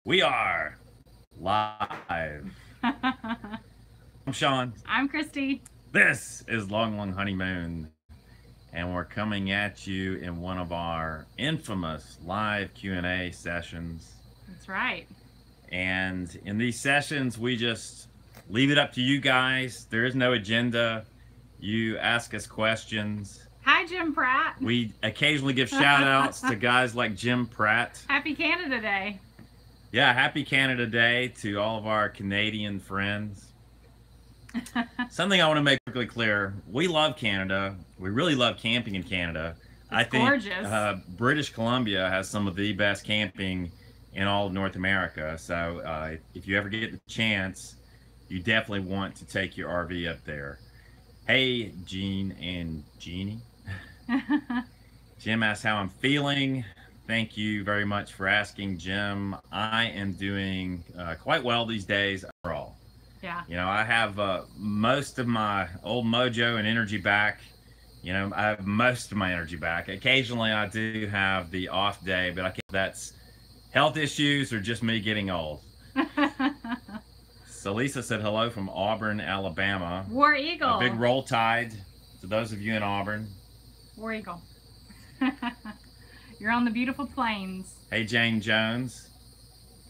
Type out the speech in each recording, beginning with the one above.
We are live. I'm Sean. I'm Kristy. This is Long Honeymoon, and we're coming at you in one of our infamous live Q&A sessions. That's right. And in these sessions, we just leave it up to you guys. There is no agenda. You ask us questions. Hi, Jim Pratt. We occasionally give shout outs to guys like Jim Pratt. Happy Canada Day. Yeah, happy Canada Day to all of our Canadian friends. Something I want to make quickly clear. We love Canada. We really love camping in Canada. I think gorgeous. British Columbia has some of the best camping in all of North America. So if you ever get the chance, you definitely want to take your RV up there. Hey, Gene and Jeannie. Jim asks how I'm feeling. Thank you very much for asking, Jim. I am doing quite well these days overall. Yeah. You know, I have most of my old mojo and energy back. You know, I have most of my energy back. Occasionally, I do have the off day, but I can't. That's health issues or just me getting old. So Lisa said hello from Auburn, Alabama. War Eagle. A big roll tide to those of you in Auburn. War Eagle. You're on the beautiful plains. Hey, Jane Jones.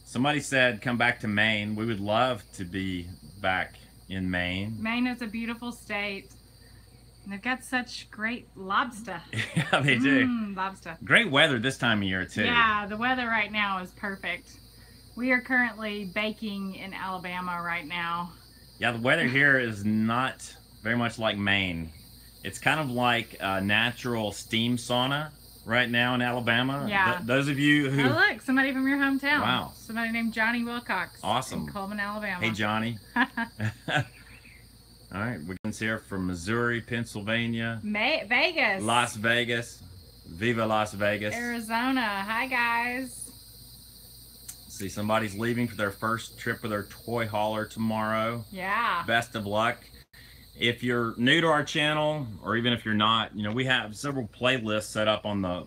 Somebody said come back to Maine. We would love to be back in Maine. Maine is a beautiful state. And they've got such great lobster. Yeah, they do. Lobster. Great weather this time of year, too. Yeah, the weather right now is perfect. We are currently baking in Alabama right now. Yeah, the weather here is not very much like Maine. It's kind of like a natural steam sauna right now in Alabama. Yeah. Those of you who... Oh, look, somebody from your hometown. Wow. Somebody named Johnny Wilcox. Awesome. In Coleman, Alabama. Hey, Johnny. All right, we're here from Missouri, Pennsylvania. Vegas. Las Vegas. Viva Las Vegas. Arizona. Hi, guys. See, somebody's leaving for their first trip with their toy hauler tomorrow. Yeah. Best of luck. If you're new to our channel, or even if you're not, you know, we have several playlists set up on the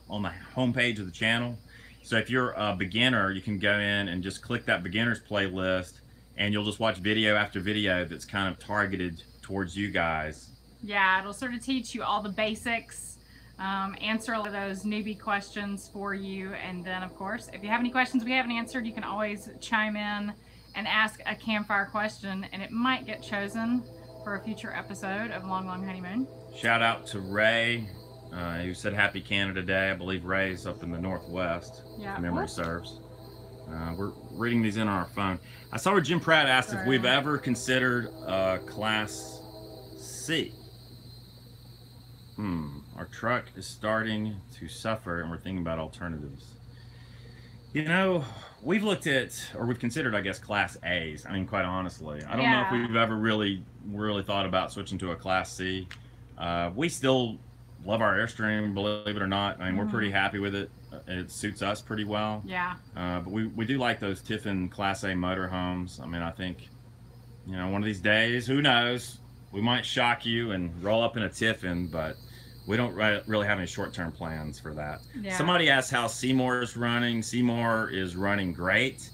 homepage of the channel. So if you're a beginner, you can go in and just click that beginner's playlist, and you'll just watch video after video that's kind of targeted towards you guys. Yeah, it'll sort of teach you all the basics, answer all of those newbie questions for you, and then of course, if you have any questions we haven't answered, you can always chime in and ask a campfire question, and it might get chosen for a future episode of Long Honeymoon. Shout out to Ray, who said Happy Canada Day. I believe Ray's up in the Northwest, yeah. If memory serves. We're reading these in on our phone. I saw where Jim Pratt asked if we've ever considered Class C. Our truck is starting to suffer, and we're thinking about alternatives. You know, we've looked at, or we've considered, I guess, Class A's. I mean, quite honestly, I don't know if we've ever really thought about switching to a Class C. We still love our Airstream, believe it or not. I mean, we're pretty happy with it. It suits us pretty well. Yeah. But we do like those Tiffin Class A motorhomes. I mean, I think, you know, one of these days, who knows, we might shock you and roll up in a Tiffin, but we don't really have any short-term plans for that. Yeah. Somebody asked how Seymour is running. Seymour is running great.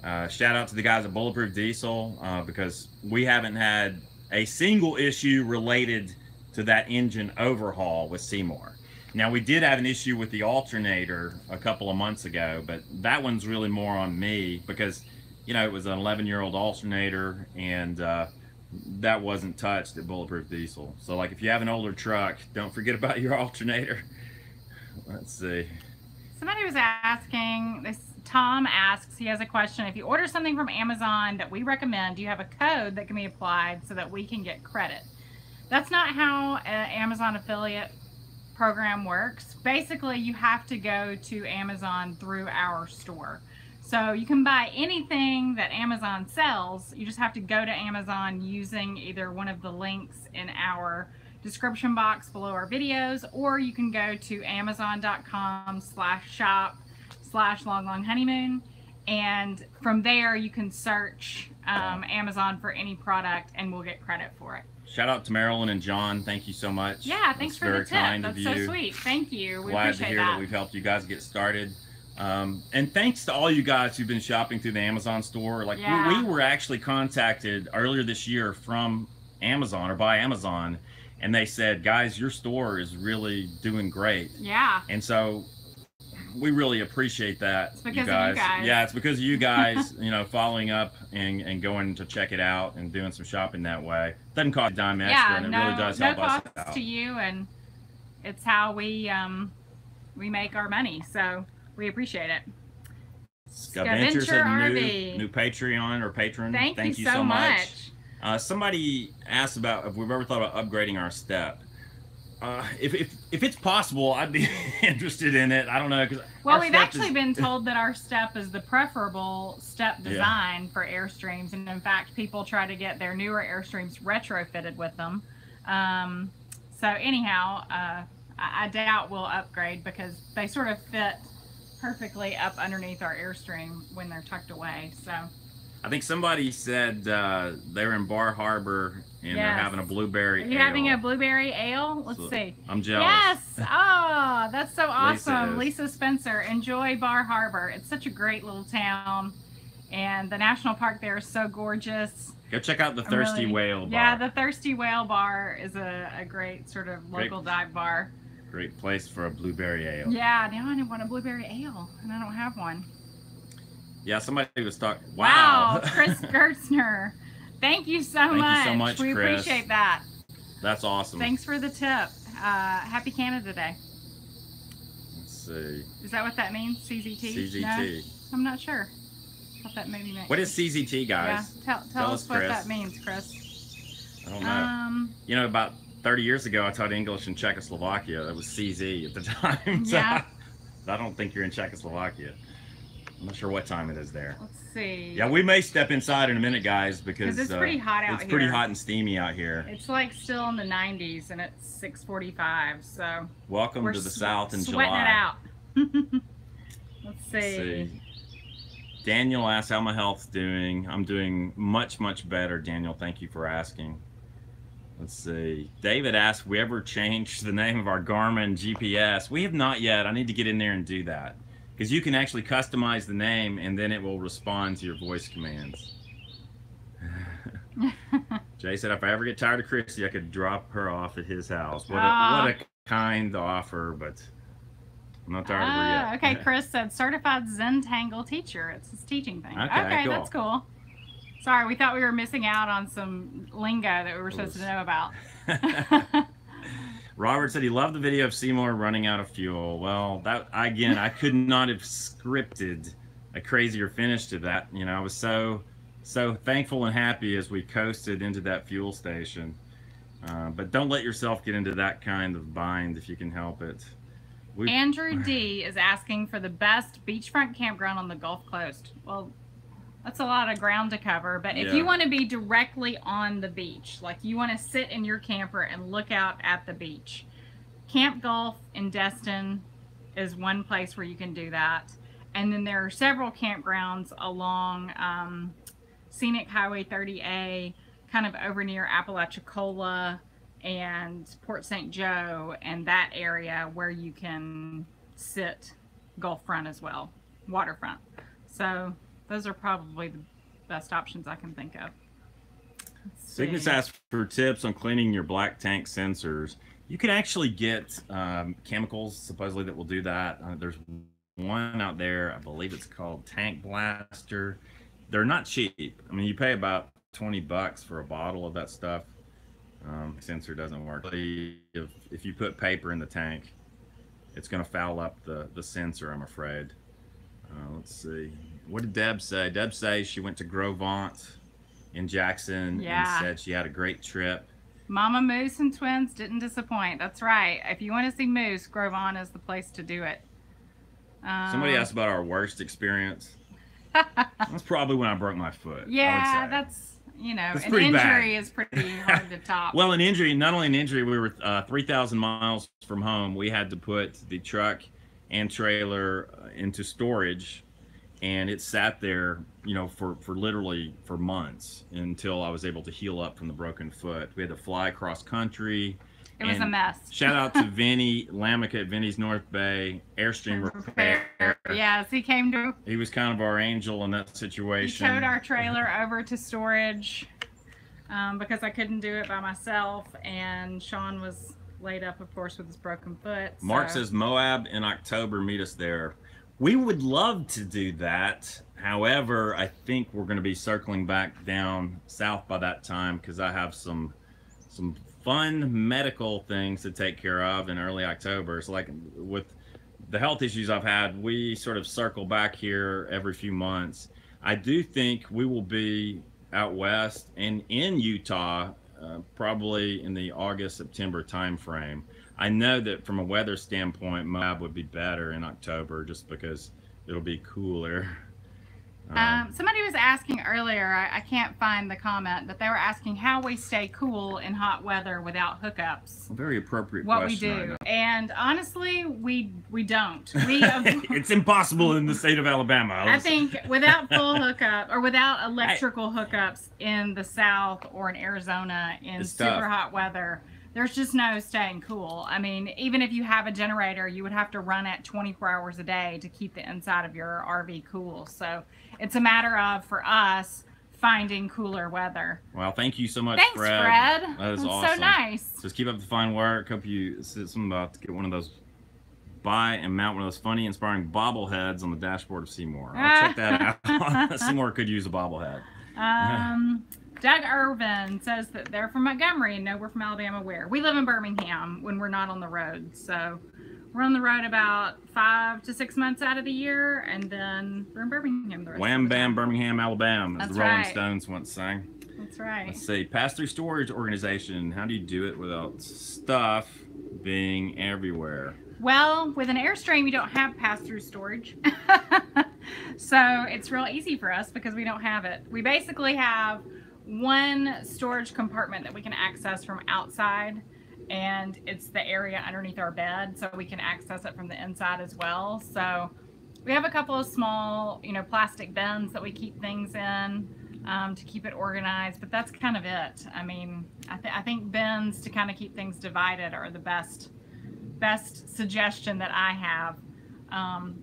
Shout out to the guys at Bulletproof Diesel, because we haven't had a single issue related to that engine overhaul with Seymour. Now, we did have an issue with the alternator a couple of months ago, but that one's really more on me because, you know, it was an 11-year-old alternator, and that wasn't touched at Bulletproof Diesel. So, like, if you have an older truck, don't forget about your alternator. Let's see. Somebody was asking, Tom asks, he has a question. If you order something from Amazon that we recommend, do you have a code that can be applied so that we can get credit? That's not how an Amazon affiliate program works. Basically, you have to go to Amazon through our store. So you can buy anything that Amazon sells. You just have to go to Amazon using either one of the links in our description box below our videos, or you can go to amazon.com/shop/longhoneymoon, and from there you can search Amazon for any product and we'll get credit for it. Shout out to Marilyn and John. Thank you so much. Yeah, thanks for the tip. Very kind of That's you. so sweet. Thank you. We Glad to appreciate hear that we've helped you guys get started. And thanks to all you guys who've been shopping through the Amazon store. Like we were actually contacted earlier this year from Amazon or by Amazon, and they said, guys, your store is really doing great. Yeah. And so we really appreciate that. It's because of you guys. Yeah, it's because of you guys, you know, following up and going to check it out and doing some shopping that way. Doesn't cost a dime extra, and it really does help us out. No cost to you, and it's how we make our money. So we appreciate it. Scaventure RV. New Patreon or patron. Thank you so much. Somebody asked about if we've ever thought about upgrading our step. If it's possible, I'd be interested in it. I don't know. Well, we've actually been told that our step is the preferable step design for Airstreams. And in fact, people try to get their newer Airstreams retrofitted with them. So anyhow, I doubt we'll upgrade because they sort of fit perfectly up underneath our Airstream when they're tucked away. So I think somebody said they're in Bar Harbor and they're having a blueberry ale. Are you having a blueberry ale? Let's see. I'm jealous. Yes. Oh, that's so awesome. Lisa Spencer. Enjoy Bar Harbor. It's such a great little town. And the national park there is so gorgeous. Go check out the Thirsty Whale Bar. Yeah, the Thirsty Whale Bar is a great sort of local dive bar. Great place for a blueberry ale. Yeah, now I want a blueberry ale, and I don't have one. Yeah, somebody was talking. Wow. Chris Gertzner. Thank you so much. Thank you so much, We Chris. appreciate that. That's awesome. Thanks for the tip. Happy Canada Day. Let's see. Is that what that means? CZT? CZT. No? I'm not sure. I thought that maybe meant. What is CZT, guys? Yeah, tell us what that means, Chris. I don't know. You know, about 30 years ago, I taught English in Czechoslovakia. That was CZ at the time. So yeah. I don't think you're in Czechoslovakia. I'm not sure what time it is there. Let's see. Yeah, we may step inside in a minute, guys, because it's pretty hot out here. It's pretty hot and steamy out here. It's like still in the 90s, and it's 6:45. So welcome to the South in July. Sweating it out. Let's see. Daniel asks how my health's doing. I'm doing much, much better, Daniel. Thank you for asking. Let's see. David asked, we ever changed the name of our Garmin GPS? We have not yet. I need to get in there and do that. Because you can actually customize the name, and then it will respond to your voice commands. Jay said, if I ever get tired of Kristy, I could drop her off at his house. What a kind offer, but I'm not tired of her yet. Okay, Chris said, certified Zentangle teacher. It's his teaching thing. Okay, cool. That's cool. Sorry, we thought we were missing out on some lingo that we were supposed to know about. Robert said he loved the video of Seymour running out of fuel. Well, that again, I could not have scripted a crazier finish to that. You know, I was so thankful and happy as we coasted into that fuel station. But don't let yourself get into that kind of bind if you can help it. Andrew D is asking for the best beachfront campground on the Gulf Coast. Well, that's a lot of ground to cover, but if you want to be directly on the beach, like you want to sit in your camper and look out at the beach, Camp Gulf in Destin is one place where you can do that. And then there are several campgrounds along Scenic Highway 30A, kind of over near Apalachicola and Port St. Joe and that area where you can sit Gulf front as well, waterfront. So those are probably the best options I can think of. Cygnus asked for tips on cleaning your black tank sensors. You can actually get chemicals supposedly that will do that. There's one out there, I believe it's called Tank Blaster. They're not cheap. I mean, you pay about 20 bucks for a bottle of that stuff. Sensor doesn't work. If you put paper in the tank, it's going to foul up the sensor, I'm afraid. Let's see. What did Deb say? Deb says she went to Grovant in Jackson and said she had a great trip. Mama Moose and Twins didn't disappoint. That's right. If you want to see moose, Grovant is the place to do it. Somebody asked about our worst experience. That's probably when I broke my foot. Yeah, that's, you know, an injury is pretty hard to top. Well, an injury, not only an injury, we were 3,000 miles from home. We had to put the truck and trailer into storage, and it sat there, you know, for literally months until I was able to heal up from the broken foot. We had to fly across country. It was a mess. Shout out to Vinny Lamica at Vinny's North Bay Airstream Repair. Yes, he came to. He was kind of our angel in that situation. He towed our trailer over to storage because I couldn't do it by myself, and Sean was laid up, of course, with his broken foot. So. Mark says Moab in October. Meet us there. We would love to do that. However, I think we're going to be circling back down south by that time because I have some fun medical things to take care of in early October. So like with the health issues I've had, we sort of circle back here every few months. I do think we will be out west and in Utah probably in the August-September timeframe. I know that from a weather standpoint, Moab would be better in October just because it'll be cooler. Somebody was asking earlier, I can't find the comment, but they were asking how we stay cool in hot weather without hookups. A very appropriate what question. What we do. Right, and honestly, we don't. It's impossible in the state of Alabama. I think without full hookup or without electrical hookups in the South or in Arizona in super hot weather, there's just no staying cool. I mean, even if you have a generator, you would have to run it 24 hours a day to keep the inside of your RV cool. So it's a matter of, for us, finding cooler weather. Well, thank you so much, Thanks, Fred. That is awesome. So nice. Just keep up the fine work. Hope you said something about to get one of those, buy and mount one of those funny, inspiring bobbleheads on the dashboard of Seymour. I'll check that out. Seymour could use a bobblehead. Doug Irvin says that they're from Montgomery and know we're from Alabama. Where? We live in Birmingham when we're not on the road. So we're on the road about 5 to 6 months out of the year, and then we're in Birmingham the rest Wham of the time. bam, Birmingham, Alabama, as That's the Rolling right. Stones once sang. That's right. Let's see. Pass-through storage organization. How do you do it without stuff being everywhere? Well, with an Airstream, you don't have pass-through storage. So it's real easy for us because we don't have it. We basically have one storage compartment that we can access from outside, and it's the area underneath our bed, so we can access it from the inside as well. So we have a couple of small, plastic bins that we keep things in to keep it organized, but that's kind of it. I mean, I think bins to kind of keep things divided are the best suggestion that I have.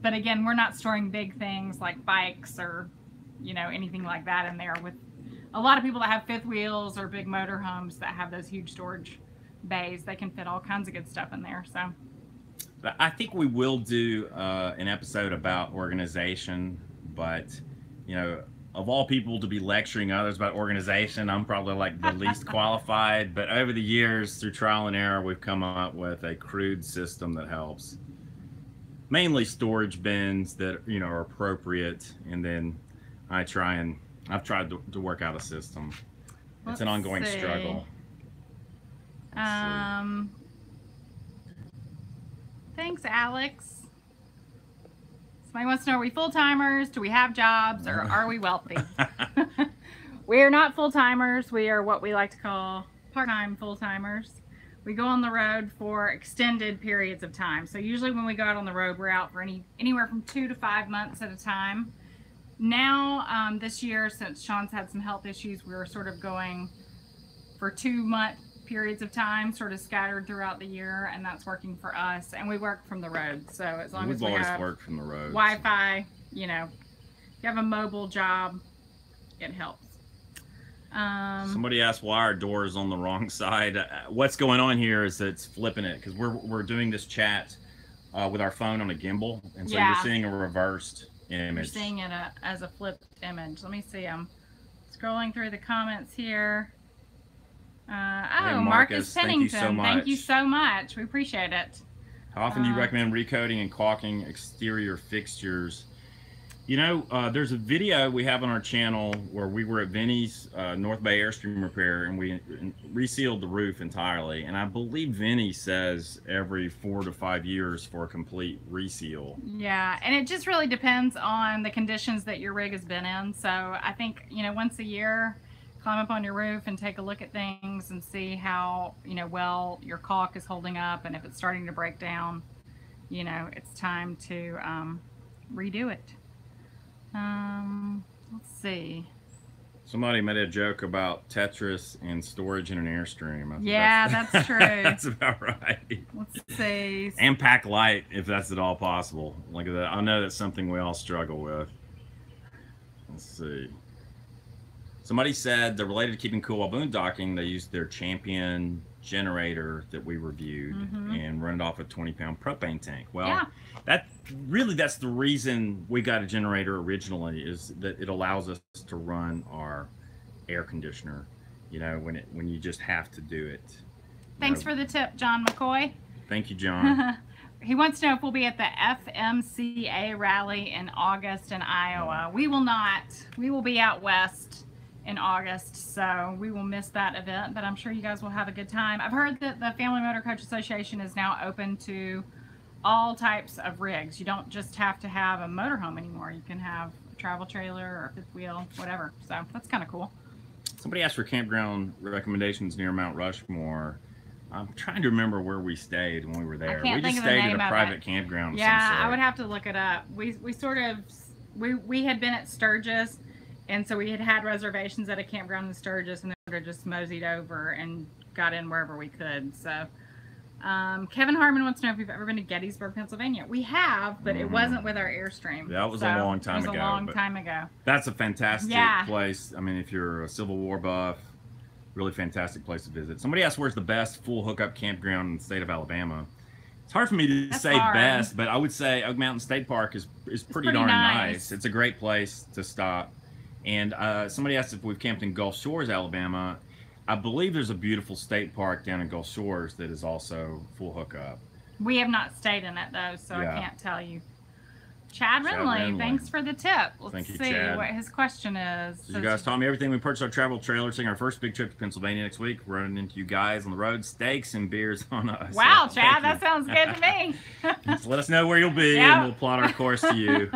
But again, we're not storing big things like bikes or anything like that in there. With a lot of people that have fifth wheels or big motor homes that have those huge storage bays, they can fit all kinds of good stuff in there. So I think we will do an episode about organization, but of all people to be lecturing others about organization, I'm probably like the least qualified. But over the years, through trial and error, we've come up with a crude system that helps. Mainly storage bins that are appropriate, and then I've tried to work out a system. It's an ongoing struggle. Thanks, Alex. Somebody wants to know, are we full-timers? Do we have jobs, or are we wealthy? We are not full-timers. We are what we like to call part-time full-timers. We go on the road for extended periods of time. So usually when we go out on the road, we're out for anywhere from 2 to 5 months at a time. Now, this year, since Sean's had some health issues, we're sort of going for 2-month periods of time, sort of scattered throughout the year, and that's working for us. And we work from the road, so as long as we have always worked from the road. Wi-Fi, if you have a mobile job, it helps. Somebody asked why our door is on the wrong side. What's going on here is that it's flipping it because we're doing this chat with our phone on a gimbal, and so you're seeing a reversed image. You're seeing it as a flipped image. Let me see. I'm scrolling through the comments here. Hey, Marcus Pennington. Thank you so much. Thank you so much. We appreciate it. How often do you recommend recoating and caulking exterior fixtures? There's a video we have on our channel where we were at Vinny's North Bay Airstream Repair, and we resealed the roof entirely. And I believe Vinny says every 4 to 5 years for a complete reseal. Yeah, and it just really depends on the conditions that your rig has been in. So I think, once a year, climb up on your roof and take a look at things and see how, well your caulk is holding up. And if it's starting to break down, it's time to redo it. Let's see. Somebody made a joke about Tetris and storage in an Airstream. Yeah, that's true. That's about right. Let's see. And pack light, if that's at all possible. Like that, I know that's something we all struggle with. Let's see. Somebody said they're related to keeping cool while boondocking. They used their Champion generator that we reviewed and run it off a 20-pound propane tank. Well, Yeah. that's the reason we got a generator originally, is that it allows us to run our air conditioner, you know, when you just have to do it. Thanks for the tip, John McCoy. Thank you, John. He wants to know if we'll be at the FMCA rally in August in Iowa. We will not. We will be out west in August, so we will miss that event, but I'm sure you guys will have a good time. I've heard that the Family Motor Coach Association is now open to all types of rigs. You don't just have to have a motorhome anymore. You can have a travel trailer or a fifth wheel, whatever. So that's kind of cool. Somebody asked for campground recommendations near Mount Rushmore. I'm trying to remember where we stayed when we were there. I can't We think just of the stayed name at a of private it. campground of Yeah, some sort. I would have to look it up. We had been at Sturgis, and so we had reservations at a campground in Sturgis, and then we just moseyed over and got in wherever we could. So Kevin Harmon wants to know if we've ever been to Gettysburg, Pennsylvania. We have, but it wasn't with our Airstream. That was a long time ago. It was a long time ago. That's a fantastic place. I mean, if you're a Civil War buff, really fantastic place to visit. Somebody asked where's the best full hookup campground in the state of Alabama. It's hard for me to say best, but I would say Oak Mountain State Park is pretty darn nice. It's a great place to stop. And somebody asked if we've camped in Gulf Shores, Alabama. I believe there's a beautiful state park down in Gulf Shores that is also full hookup. We have not stayed in it, though, so I can't tell you. Chad Renley, thanks for the tip. Let's see what his question is. So you guys taught me everything. We purchased our travel trailer, taking our first big trip to Pennsylvania next week. We're running into you guys on the road, steaks and beers on us. Wow, so, Chad, that sounds good to me. Just let us know where you'll be, and we'll plot our course to you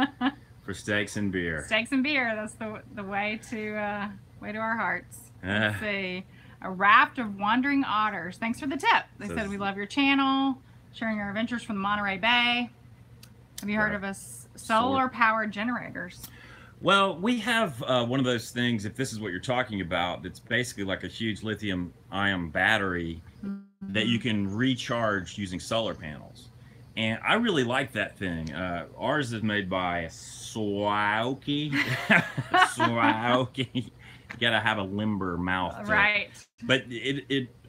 for steaks and beer. Steaks and beer, that's the way to our hearts. Let's see. A raft of wandering otters. Thanks for the tip. They said we love your channel, sharing our adventures from the Monterey Bay. Have you heard of us? Solar-powered generators. Well, we have one of those things, if this is what you're talking about, that's basically like a huge lithium-ion battery that you can recharge using solar panels. And I really like that thing. Ours is made by Swaoki. Swaoki. You gotta have a limber mouth. Right. But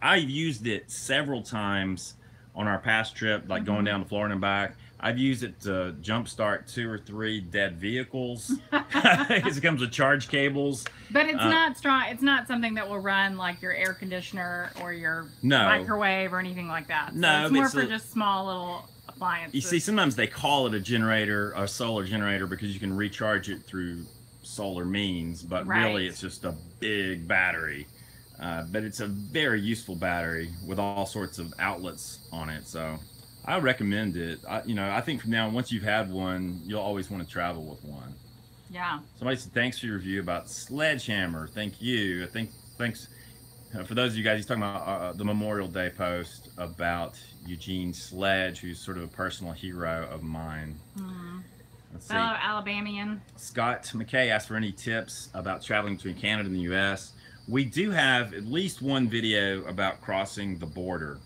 I've used it several times on our past trip, like going down to Florida and back. I've used it to jumpstart 2 or 3 dead vehicles. It comes with charge cables. But it's not strong. It's not something that will run like your air conditioner or your microwave or anything like that. So no, it's more for just small little appliances. You see, sometimes they call it a generator, a solar generator, because you can recharge it through solar means. But really, it's just a big battery. But it's a very useful battery with all sorts of outlets on it. So I recommend it. I think from now on, once you've had one, you'll always want to travel with one. Yeah. Somebody said, thanks for your review about Sledgehammer. Thank you. Thanks for those of you guys. He's talking about the Memorial Day post about Eugene Sledge, who's sort of a personal hero of mine. Let's see. Fellow Alabamian. Scott McKay asked for any tips about traveling between Canada and the U.S. We do have at least one video about crossing the border.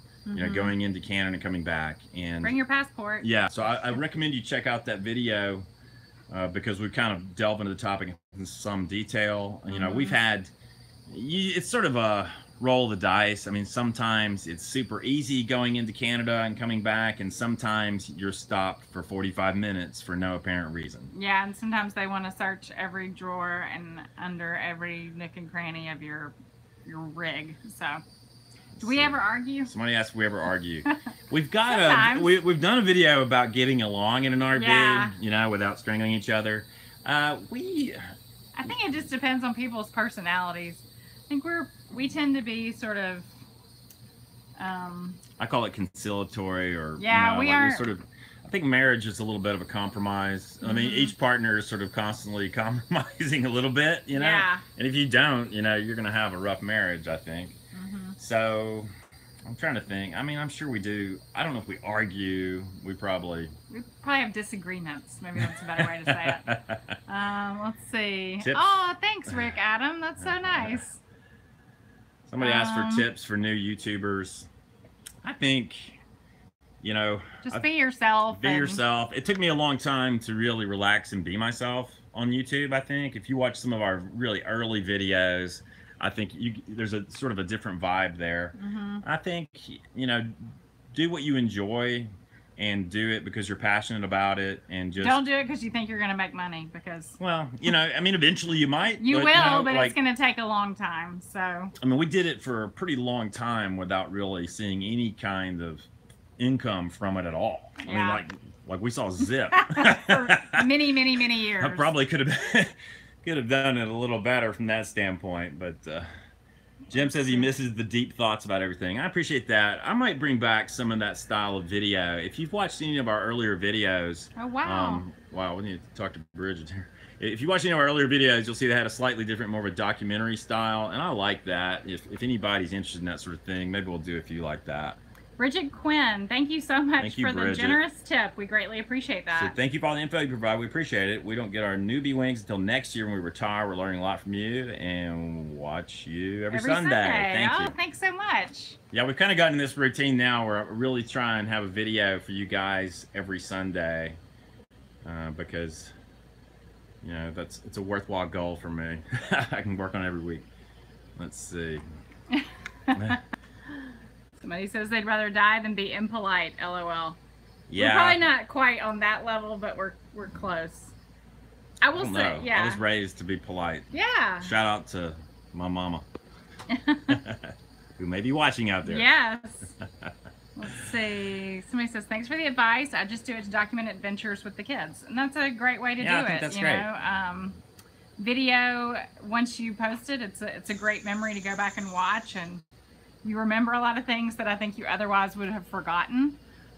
Going into Canada and coming back. And bring your passport. Yeah, so I recommend you check out that video because we kind of delve into the topic in some detail. We've had, it's sort of a roll of the dice. I mean, sometimes it's super easy going into Canada and coming back, and sometimes you're stopped for 45 minutes for no apparent reason. Yeah, and sometimes they want to search every drawer and under every nook and cranny of your rig, so... Do we ever argue? Somebody asked if we ever argue. We've got we've done a video about getting along in an RV, without strangling each other. I think it just depends on people's personalities. I think we tend to be sort of I call it conciliatory, or we are sort of. I think marriage is a little bit of a compromise. I mean, each partner is sort of constantly compromising a little bit, Yeah. And if you don't, you're going to have a rough marriage, I think. So, I'm trying to think. I mean, I'm sure we do. I don't know if we argue. We probably have disagreements. Maybe that's a better way to say it. Let's see. Tips? Oh, thanks, Thanks, Rick Adam. That's so nice. Somebody asked for tips for new YouTubers. I think, you know, just be yourself. Be yourself. It took me a long time to really relax and be myself on YouTube. I think if you watch some of our really early videos, I think there's a sort of a different vibe there. I think, you know, do what you enjoy and do it because you're passionate about it, and just don't do it because you think you're going to make money, because, well, you know, I mean, eventually you might. You will, but like, it's going to take a long time. So I mean, we did it for a pretty long time without really seeing any kind of income from it at all. I mean, like we saw zip for many years. I probably could have done it a little better from that standpoint, but Jim says he misses the deep thoughts about everything. I appreciate that. I might bring back some of that style of video. If you've watched any of our earlier videos, oh wow, wow, we need to talk to Bridget here. If you watch any of our earlier videos, you'll see they had a slightly different, more of a documentary style, and I like that. If anybody's interested in that sort of thing, maybe we'll do a few like that. Bridget Quinn, thank you so much for the generous tip. We greatly appreciate that. So thank you for all the info you provide. We appreciate it. We don't get our newbie wings until next year when we retire. We're learning a lot from you, and watch you every Sunday. Thank you. Thanks so much. Yeah, we've kind of gotten in this routine now where I really try and have a video for you guys every Sunday because, you know, it's a worthwhile goal for me. I can work on it every week. Let's see. Somebody says they'd rather die than be impolite. LOL. Yeah. We're probably not quite on that level, but we're close. I will say, yeah. I was raised to be polite. Yeah. Shout out to my mama, who may be watching out there. Yes. Let's see. Somebody says, thanks for the advice. I just do it to document adventures with the kids, and that's a great way to do it. I think that's great. Know? Video, once you post it, it's a great memory to go back and watch, and you remember a lot of things that I think you otherwise would have forgotten.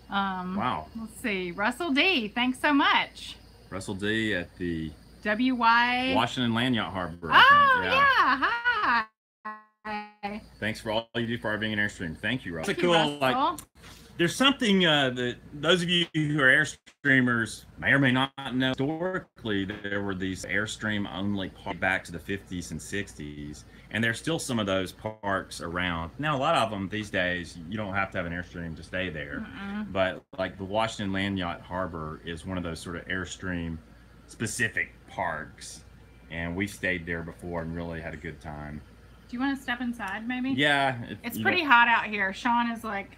Wow. Let's see. Russell D, thanks so much. Russell D at the WY Washington Land Yacht Harbor. Oh, yeah. Hi. Thanks for all you do for RVing and Airstream. Thank you, Russell. Thank you, Russell. Like, there's something that those of you who are Airstreamers may or may not know. Historically, there were these Airstream only parks back to the 50s and 60s. And there's still some of those parks around. Now, a lot of them these days, you don't have to have an Airstream to stay there. But like the Washington Land Yacht Harbor is one of those sort of Airstream specific parks. And we've stayed there before and really had a good time. Do you want to step inside maybe? Yeah. It's pretty hot out here. Sean is like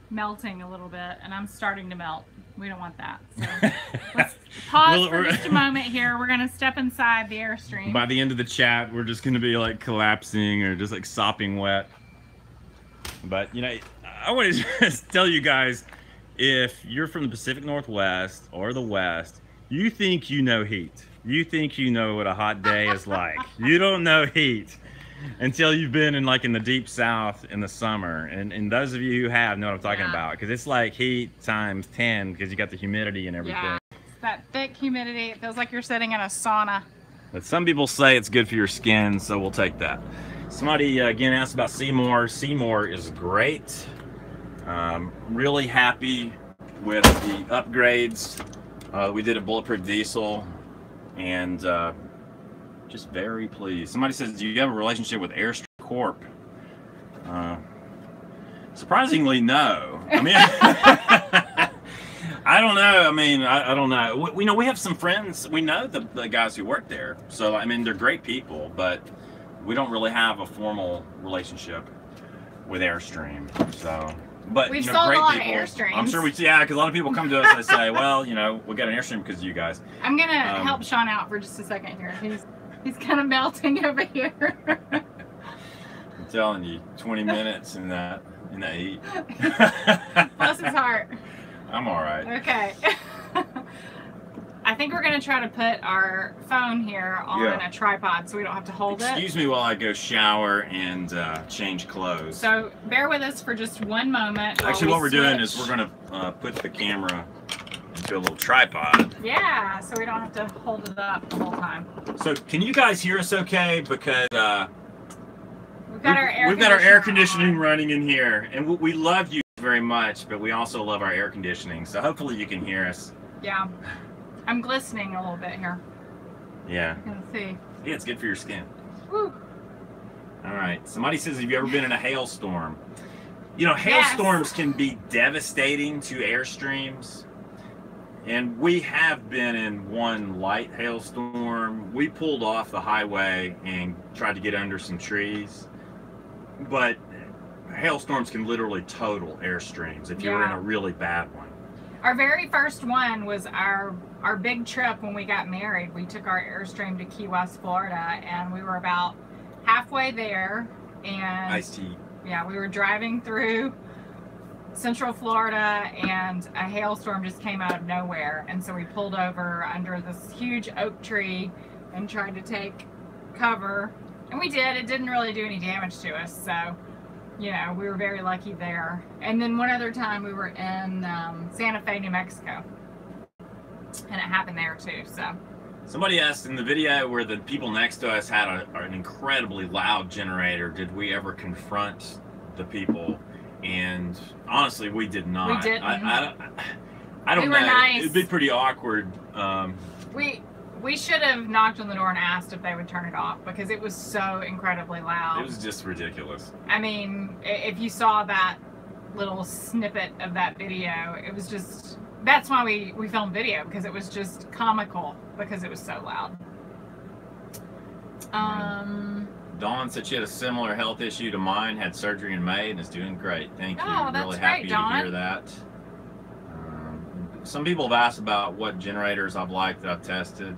melting a little bit, and I'm starting to melt. We don't want that. So let's pause for just a moment here. We're going to step inside the Airstream. By the end of the chat, we're just going to be like collapsing or just like sopping wet. But, you know, I want to just tell you guys, if you're from the Pacific Northwest or the West, you think you know heat. You think you know what a hot day is like. You don't know heat until you've been in the deep South in the summer. And those of you who have know what I'm talking about, because it's like heat times 10 because you got the humidity and everything. Yeah, it's that thick humidity. It feels like you're sitting in a sauna. But some people say it's good for your skin, so we'll take that. Somebody again asked about Seymour. Seymour is great. Really happy with the upgrades we did at Bulletproof Diesel, and just very pleased. Somebody says, do you have a relationship with Airstream Corp? Surprisingly, no. I mean, I don't know. I mean, I don't know. We know we have some friends. We know the guys who work there. So, I mean, they're great people, but we don't really have a formal relationship with Airstream. So, but we've sold great a lot people. Of Airstreams. I'm sure because a lot of people come to us and say, well, you know, we got an Airstream because of you guys. I'm going to help Sean out for just a second here. He's kind of melting over here. I'm telling you, 20 minutes in that heat. Bless his heart. I'm all right. Okay. I think we're going to try to put our phone here on a tripod so we don't have to hold it. Excuse me while I go shower and change clothes. So bear with us for just one moment. Actually, what we're doing is we're going to put the camera into a little tripod. Yeah, so we don't have to hold it up the whole time. So can you guys hear us okay? Because we've got our air conditioning running in here. And we love you very much, but we also love our air conditioning. So hopefully you can hear us. Yeah. I'm glistening a little bit here. Yeah. You can see. Yeah, it's good for your skin. Woo. All right. Somebody says, have you ever been in a hailstorm? You know, hailstorms can be devastating to airstreams. And we have been in one light hailstorm. We pulled off the highway and tried to get under some trees. But hailstorms can literally total airstreams if you're in a really bad one. Our very first one was our big trip when we got married. We took our Airstream to Key West, Florida, and we were about halfway there. And Iced tea. Yeah, we were driving through Central Florida, and a hailstorm just came out of nowhere. And so we pulled over under this huge oak tree and tried to take cover. And we did. It didn't really do any damage to us. So, you know, we were very lucky there. And then one other time we were in Santa Fe, New Mexico. And it happened there too, so. Somebody asked in the video where the people next to us had an incredibly loud generator, did we ever confront the people? And honestly, we did not. We didn't. I don't we know. Were nice. It'd be pretty awkward. We should have knocked on the door and asked if they would turn it off, because it was so incredibly loud. It was just ridiculous. I mean, if you saw that little snippet of that video, it was just, that's why we filmed video, because it was just comical because it was so loud. Dawn said she had a similar health issue to mine, had surgery in May, and is doing great. Thank you. Oh, that's really great, happy Dawn. to hear that. Some people have asked about what generators I've liked that I've tested.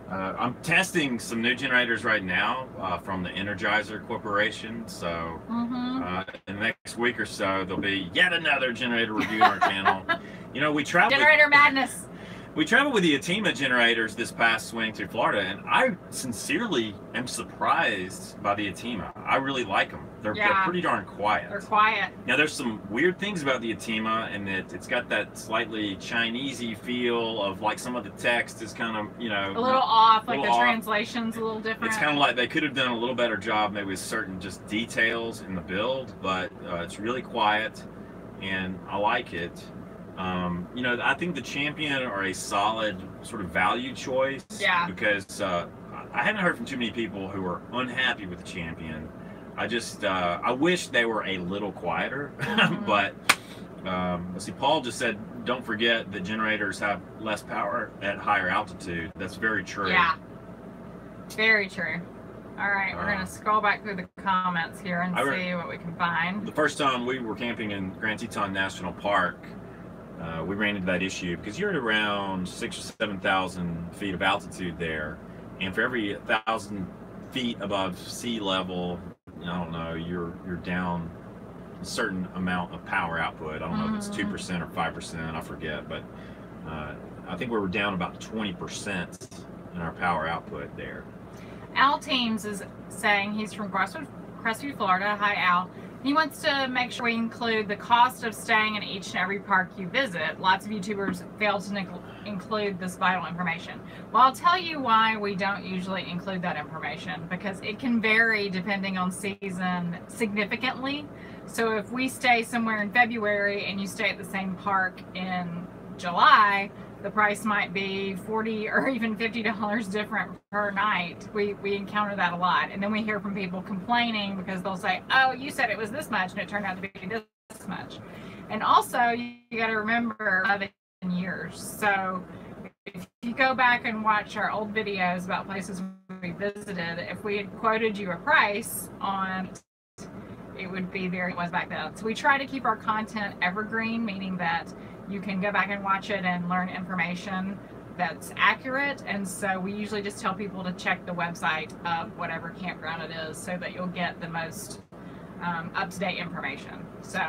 I'm testing some new generators right now from the Energizer Corporation. So in the next week or so, there'll be yet another generator review on our channel. You know, we traveled. Generator madness. We traveled with the Atima generators this past swing through Florida, and I sincerely am surprised by the Atima. I really like them. They're pretty darn quiet. They're quiet. Now, there's some weird things about the Atima, and that it's got that slightly Chinese-y feel of, like, some of the text is kind of, you know, a little off, like the translation's a little different. It's kind of like they could have done a little better job maybe with certain just details in the build, but it's really quiet, and I like it. You know, I think the Champion are a solid sort of value choice. Yeah. Because I haven't heard from too many people who are unhappy with the Champion. I just, I wish they were a little quieter. But, let's see, Paul just said, don't forget that generators have less power at higher altitude. That's very true. Yeah. Very true. All right, we're going to scroll back through the comments here and see what we can find. The first time we were camping in Grand Teton National Park, we ran into that issue because you're at around 6,000 or 7,000 feet of altitude there, and for every 1,000 feet above sea level, I don't know, you're down a certain amount of power output. I don't know if it's 2% or 5%, I forget, but I think we were down about 20% in our power output there. Al Teams is saying he's from Crestview, Florida. Hi, Al. He wants to make sure we include the cost of staying in each and every park you visit. Lots of YouTubers fail to include this vital information. Well, I'll tell you why we don't usually include that information, because it can vary depending on season significantly. So if we stay somewhere in February and you stay at the same park in July, the price might be $40 or even $50 different per night. We encounter that a lot. And then we hear from people complaining because they'll say, oh, you said it was this much and it turned out to be this much. And also, you got to remember 11 years. So if you go back and watch our old videos about places we visited, if we had quoted you a price on it would be very was back then. So we try to keep our content evergreen, meaning that you can go back and watch it and learn information that's accurate. And so we usually just tell people to check the website of whatever campground it is so that you'll get the most up-to-date information. So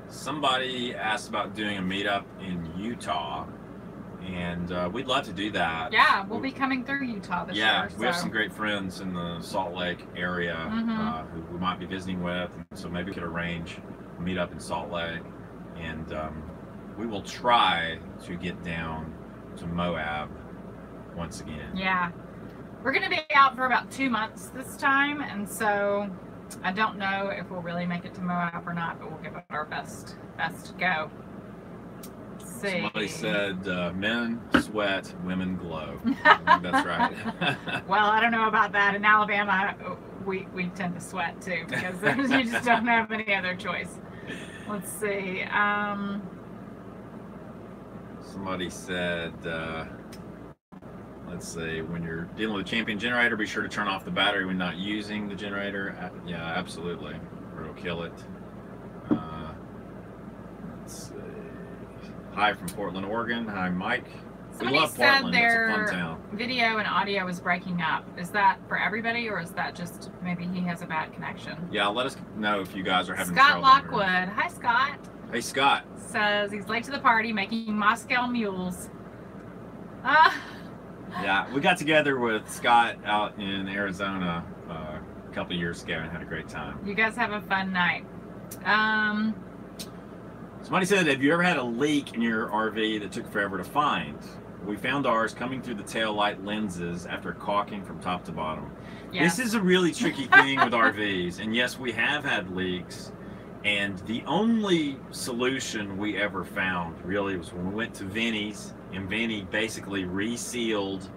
somebody asked about doing a meetup in Utah, and we'd love to do that. Yeah, we'll be coming through Utah this year. Yeah, we have some great friends in the Salt Lake area who we might be visiting with, so maybe we could arrange a meetup in Salt Lake, and we will try to get down to Moab once again. Yeah, we're going to be out for about 2 months this time, and so I don't know if we'll really make it to Moab or not, but we'll give it our best go. see. Somebody said men sweat, women glow. I think that's right. Well, I don't know about that. In Alabama, we tend to sweat too because you just don't have any other choice. Let's see. Somebody said, let's see, when you're dealing with a champion generator, be sure to turn off the battery when not using the generator. Yeah, absolutely, or it'll kill it. Let's see. Hi from Portland, Oregon. Hi, Mike. Somebody we love said Portland. their It's a fun town. video and audio was breaking up. Is that for everybody, or is that just maybe he has a bad connection? Yeah, let us know if you guys are having Scott trouble. Lockwood. Hi, Scott. Hey, Scott. Says he's late to the party making Moscow mules. Yeah, we got together with Scott out in Arizona a couple years ago and had a great time. You guys have a fun night. Somebody said, have you ever had a leak in your RV that took forever to find? We found ours coming through the tail light lenses after caulking from top to bottom. Yeah. This is a really tricky thing with RVs. And yes, we have had leaks. And the only solution we ever found really was when we went to Vinny's, and Vinny basically resealed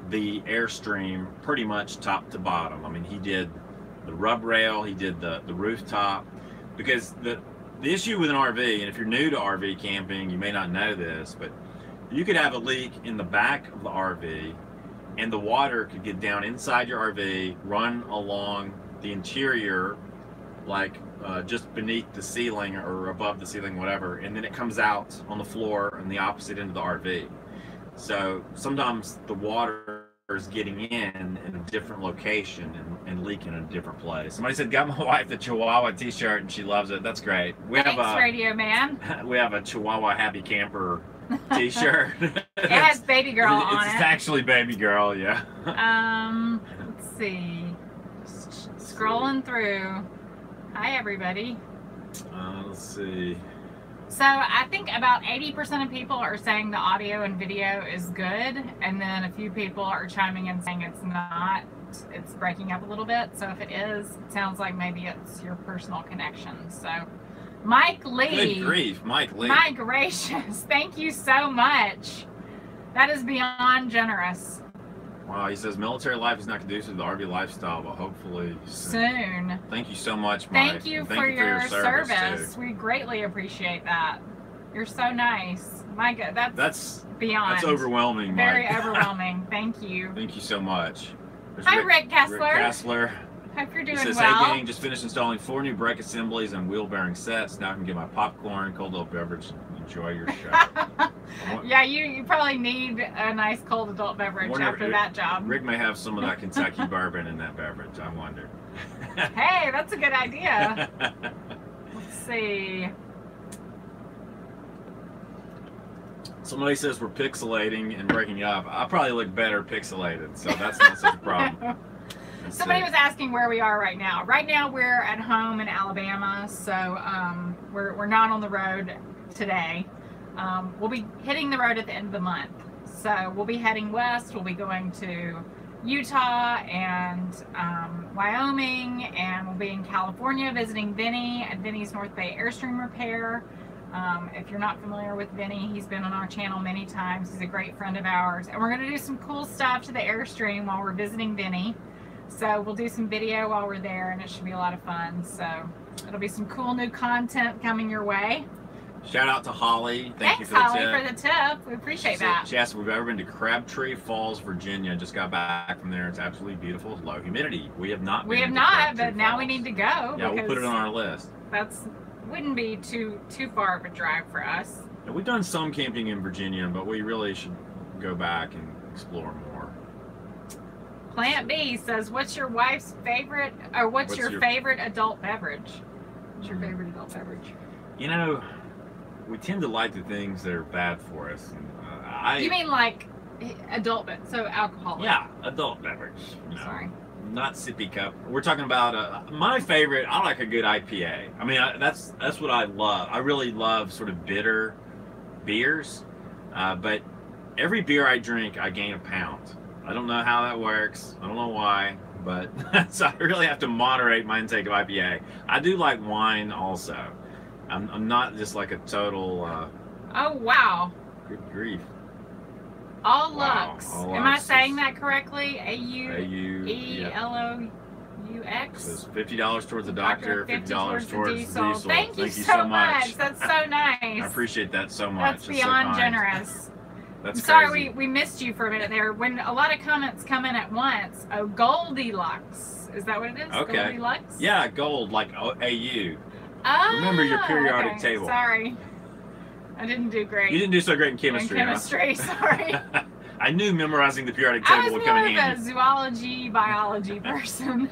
the Airstream pretty much top to bottom. I mean, he did the rub rail, he did the rooftop, because the issue with an RV, and if you're new to RV camping, you may not know this, but you could have a leak in the back of the RV and the water could get down inside your RV, run along the interior, like just beneath the ceiling or above the ceiling, whatever, and then it comes out on the floor on the opposite end of the RV. So sometimes the water is getting in a different location and leaking in a different place. Somebody said, got my wife the Chihuahua t-shirt and she loves it. That's great. Thanks, Radio Man. We have a Chihuahua Happy Camper t-shirt. It has baby girl on it. It's actually baby girl, yeah. Let's see. Scrolling through. Hi, everybody. Let's see. So I think about 80% of people are saying the audio and video is good, and then a few people are chiming in saying it's not. It's breaking up a little bit. So if it is, it sounds like maybe it's your personal connection. So Mike Lee. Good grief, Mike Lee. My gracious, thank you so much. That is beyond generous. Wow, he says military life is not conducive to the RV lifestyle, but hopefully soon. Thank you so much, Mike. Thank you for your service. We greatly appreciate that. You're so nice. My God, that's beyond. That's overwhelming, Very Mike. Overwhelming. Thank you. Thank you so much. Hi, Rick Kessler. Rick Kessler. Hope you're doing well. He says, well. hey gang, just finished installing 4 new brake assemblies and wheel bearing sets. Now I can get my popcorn, cold adult beverage, and enjoy your show. Yeah, you probably need a nice cold adult beverage after that job. Rick may have some of that Kentucky bourbon in that beverage, I wonder. Hey, that's a good idea. Let's see. Somebody says we're pixelating and breaking up. I probably look better pixelated, so that's not such a problem. Somebody was asking where we are right now. Right now we're at home in Alabama, so we're not on the road today. We'll be hitting the road at the end of the month. So we'll be heading west. We'll be going to Utah and Wyoming, and we'll be in California visiting Vinny at Vinny's North Bay Airstream Repair. If you're not familiar with Vinny, he's been on our channel many times. He's a great friend of ours. And we're going to do some cool stuff to the Airstream while we're visiting Vinny. So we'll do some video while we're there, and it should be a lot of fun. So it'll be some cool new content coming your way. Shout out to Holly. Thanks, Holly, for the tip. We appreciate that. She asked if we've ever been to Crabtree Falls, Virginia. Just got back from there. It's absolutely beautiful. Low humidity. We have not. We have not, but now we need to go. Yeah, we'll put it on our list. That's wouldn't be too far of a drive for us. Yeah, we've done some camping in Virginia, but we really should go back and explore more. Plant B says, "What's your wife's favorite, or what's your favorite adult beverage? What's your favorite adult beverage?" You know, we tend to like the things that are bad for us. You mean like adult, so alcohol? Yeah, adult beverage. Sorry. Not sippy cup. We're talking about my favorite. I like a good IPA. I mean, that's what I love. I really love sort of bitter beers, but every beer I drink, I gain a pound. I don't know how that works. I don't know why, but so I really have to moderate my intake of IPA. I do like wine also. I'm not just like a total Oh, wow. Good grief. All Wow, Lux. all Am I Lux saying is- that correctly? A-U-E-L-O-U-X? So it's $50 towards the doctor, $50 towards the diesel. Thank you so much. That's so nice. I appreciate that so much. That's beyond generous. That's I'm sorry crazy. we missed you for a minute there. When a lot of comments come in at once, oh, Goldilocks. Is that what it is? Okay. Goldilocks? Yeah, gold, like AU. Oh, Remember your periodic okay. table. Sorry. I didn't do great. You didn't do so great in chemistry, In chemistry, sorry. I knew memorizing the periodic I table was would come in more of handy. a zoology, biology person.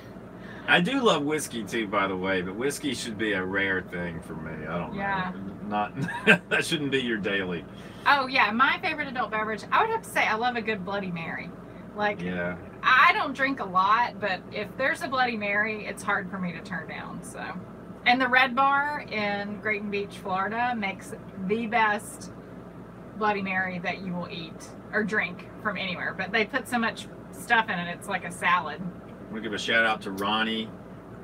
I do love whiskey too, by the way, but whiskey should be a rare thing for me. I don't Yeah. know. Not that shouldn't be your daily. Oh yeah, my favorite adult beverage, I would have to say I love a good Bloody Mary. Like, Yeah. I don't drink a lot, but if there's a Bloody Mary, it's hard for me to turn down. So, and the Red Bar in Grayton Beach, Florida, makes the best Bloody Mary that you will eat or drink from anywhere. But they put so much stuff in it; it's like a salad. I'm gonna give a shout out to Ronnie,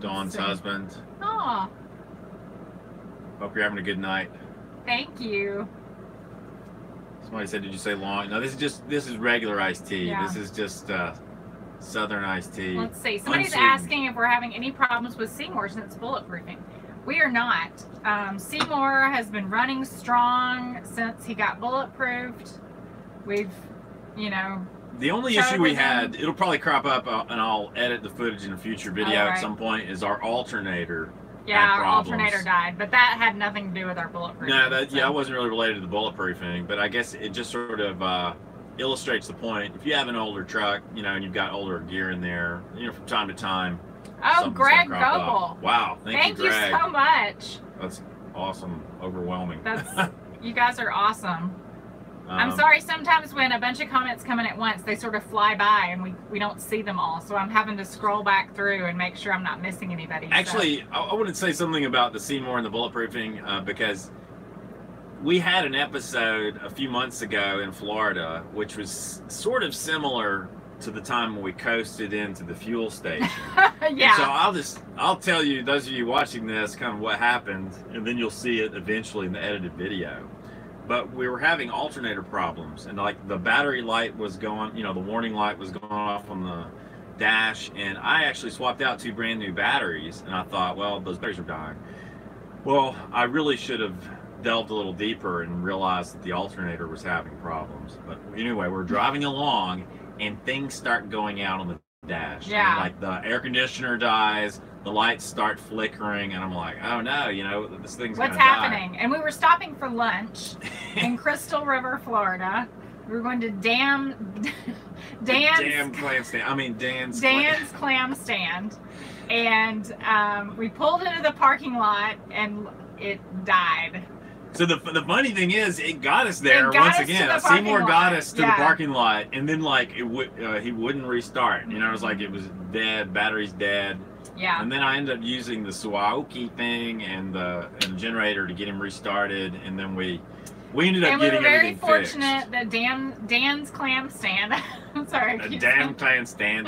Dawn's husband. Oh, Hope you're having a good night. thank you. Somebody said, "Did you say long?" No, this is regular iced tea. Yeah. This is just Southern iced tea. Let's see. Somebody's Unsweetened. asking if we're having any problems with Seymour since bulletproofing. We are not. Seymour has been running strong since he got bulletproofed. We've, you know. The only showed issue we with him. had, it'll probably crop up, and I'll edit the footage in a future video All right. at some point, is our alternator. Yeah, had our problems. alternator died, but that had nothing to do with our bulletproofing. No, that so. yeah, it wasn't really related to the bulletproofing, but I guess it just sort of illustrates the point. If you have an older truck, you know, and you've got older gear in there, you know, from time to time. Oh, something's Greg gonna crop Goebel. up. Wow, thank you, you Greg. so much. That's awesome, overwhelming. That's you guys are awesome. I'm sorry, sometimes when a bunch of comments come in at once, they sort of fly by and we don't see them all. So I'm having to scroll back through and make sure I'm not missing anybody. Actually, I want to say something about the Seymour and the bulletproofing because we had an episode a few months ago in Florida, which was sort of similar to the time when we coasted into the fuel station. Yeah. So I'll tell you, those of you watching this, kind of what happened, and then you'll see it eventually in the edited video. But we were having alternator problems, and like the battery light was going, you know, the warning light was going off on the dash, and I actually swapped out 2 brand new batteries, and I thought, well, those batteries are dying. Well, I really should have delved a little deeper and realized that the alternator was having problems. But anyway, we're driving along, and things start going out on the dash. Yeah. And like the air conditioner dies, the lights start flickering, and I'm like, oh no, you know, this thing's What's gonna happening? die. And we were stopping for lunch in Crystal River, Florida. We were going to Dan's Clam stand. I mean, Dan's Clam Stand, and we pulled into the parking lot, and it died. So the funny thing is, it got us there It got once us to again. the parking Seymour lot. got us to the Yeah. parking lot, and then like he wouldn't restart. You know, it was like it was dead, battery's dead. Yeah. And then I ended up using the Suwaoki thing and the generator to get him restarted, and then we ended up And we were getting very everything fortunate that Dan's Clam Stand. I'm sorry. fixed. Dan's clam stand.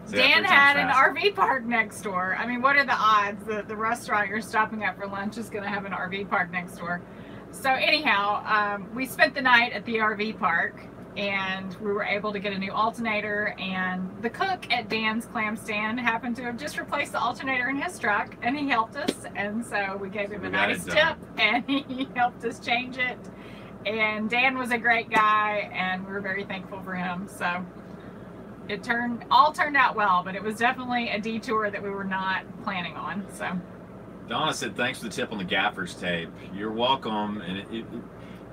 Say that Dan 3 times had an fast. RV park next door. I mean, what are the odds that the restaurant you're stopping at for lunch is going to have an RV park next door? So anyhow, we spent the night at the RV park, and we were able to get a new alternator, and the cook at Dan's Clam Stand happened to have just replaced the alternator in his truck, and he helped us, and so we gave him a got it nice done. tip, and he helped us change it. And Dan was a great guy, and we were very thankful for him. So it all turned out well, but it was definitely a detour that we were not planning on. So Donna said, thanks for the tip on the gaffer's tape. You're welcome. And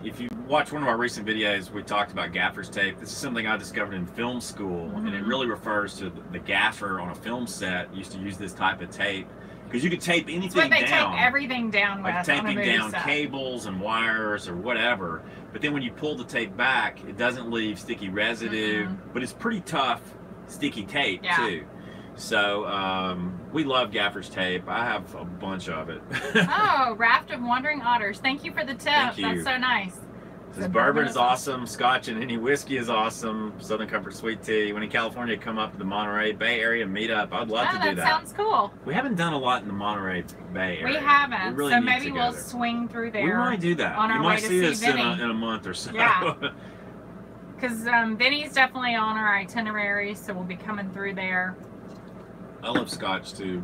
if you watch one of our recent videos, we talked about gaffer's tape. This is something I discovered in film school, and it really refers to the gaffer on a film set used to use this type of tape because you could tape anything it's what they down. tape everything down with, Like on a taping movie down set. cables and wires or whatever. But then when you pull the tape back, it doesn't leave sticky residue, but it's pretty tough, sticky tape too. So we love gaffer's tape. I have a bunch of it. Oh, Raft of Wandering Otters. Thank you for the tip. Thank you. That's so nice. Says bourbon is awesome, Scotch and any whiskey is awesome, Southern Comfort sweet tea. When in California, come up to the Monterey Bay Area meet up. I'd love to do that. That sounds cool. We haven't done a lot in the Monterey Bay Area. We haven't, we really so need maybe to we'll there. swing through there. We might do that. On our you might way to see us Vinny. in a month or so. Yeah. Because Vinny's definitely on our itinerary, so we'll be coming through there. I love Scotch too.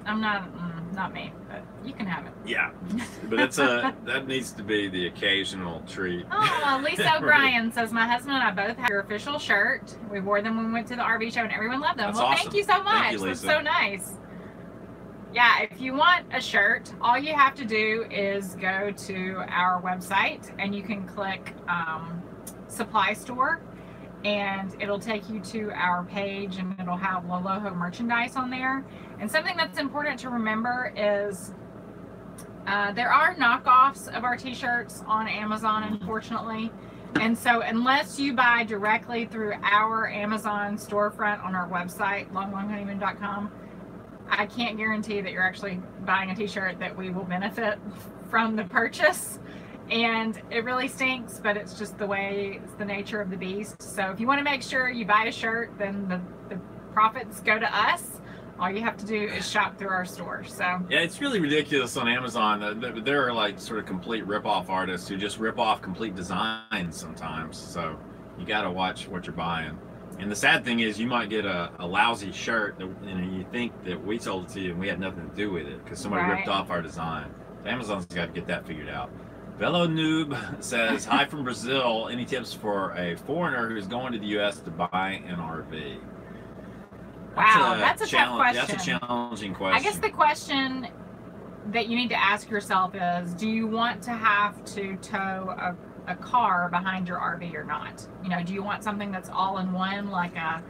I'm not me, but you can have it. Yeah, but it's that needs to be the occasional treat. Oh, Lisa O'Brien says, my husband and I both have your official shirt. We wore them when we went to the RV show and everyone loved them. That's well, awesome. Thank you so much. Thank you, Lisa. That's so nice. Yeah, if you want a shirt, all you have to do is go to our website and you can click supply store, and it'll take you to our page and it'll have Loloho merchandise on there. And something that's important to remember is there are knockoffs of our t-shirts on Amazon, unfortunately. And so unless you buy directly through our Amazon storefront on our website, longlonghoneymoon.com, I can't guarantee that you're actually buying a t-shirt that we will benefit from the purchase. And it really stinks, but it's just the way, it's the nature of the beast. So if you want to make sure you buy a shirt, then the profits go to us. All you have to do is shop through our store. So yeah, it's really ridiculous on Amazon. There are like sort of complete rip-off artists who just rip off complete designs sometimes. So you got to watch what you're buying. And the sad thing is, you might get a lousy shirt, and you think that we sold it to you, and we had nothing to do with it because somebody ripped off our design. So Amazon's got to get that figured out. Velo Noob says, hi from Brazil. Any tips for a foreigner who's going to the U.S. to buy an RV? Wow, that's a tough question. That's a challenging question. I guess the question that you need to ask yourself is, do you want to have to tow a car behind your RV or not? You know, do you want something that's all in one, like a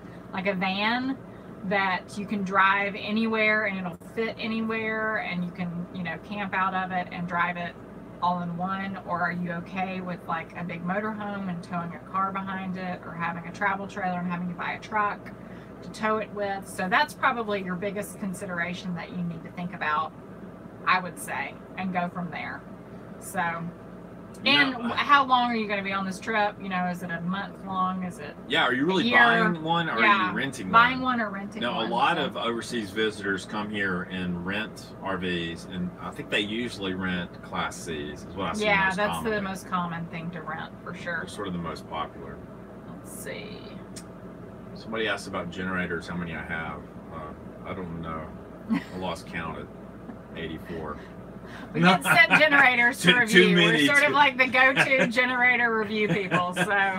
van that you can drive anywhere and it'll fit anywhere and you can, you know, camp out of it and drive it all in one? Or are you okay with like a big motorhome and towing a car behind it, or having a travel trailer and having to buy a truck to tow it with? So that's probably your biggest consideration that you need to think about, I would say, and go from there. So, and how long are you going to be on this trip? You know, is it a month long? Is it are you really buying one, or are you renting one? Buying one or renting one. No, a lot of overseas visitors come here and rent RVs, and I think they usually rent Class C's, is what I see most that's commonly. the most common thing to rent, for sure. They're sort of the most popular. Let's see. Somebody asked about generators, how many I have. I don't know. I lost count at 84. We can send generators to review. We're sort of like the go-to generator review people. So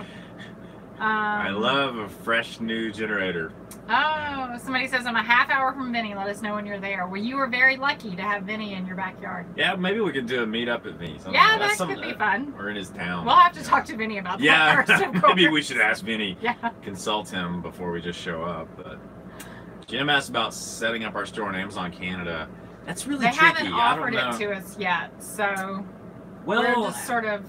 I love a fresh new generator. Oh, somebody says, I'm a half hour from Vinny. Let us know when you're there. Well, you were very lucky to have Vinny in your backyard. Yeah, maybe we could do a meetup at Vinny's. Yeah, that could be fun. Or in his town. We'll have to talk to Vinny about that first, of course. Maybe we should ask Vinny. Consult him before we just show up. But Jim asked about setting up our store on Amazon Canada. That's really tricky. They haven't offered it to us yet, so we're just sort of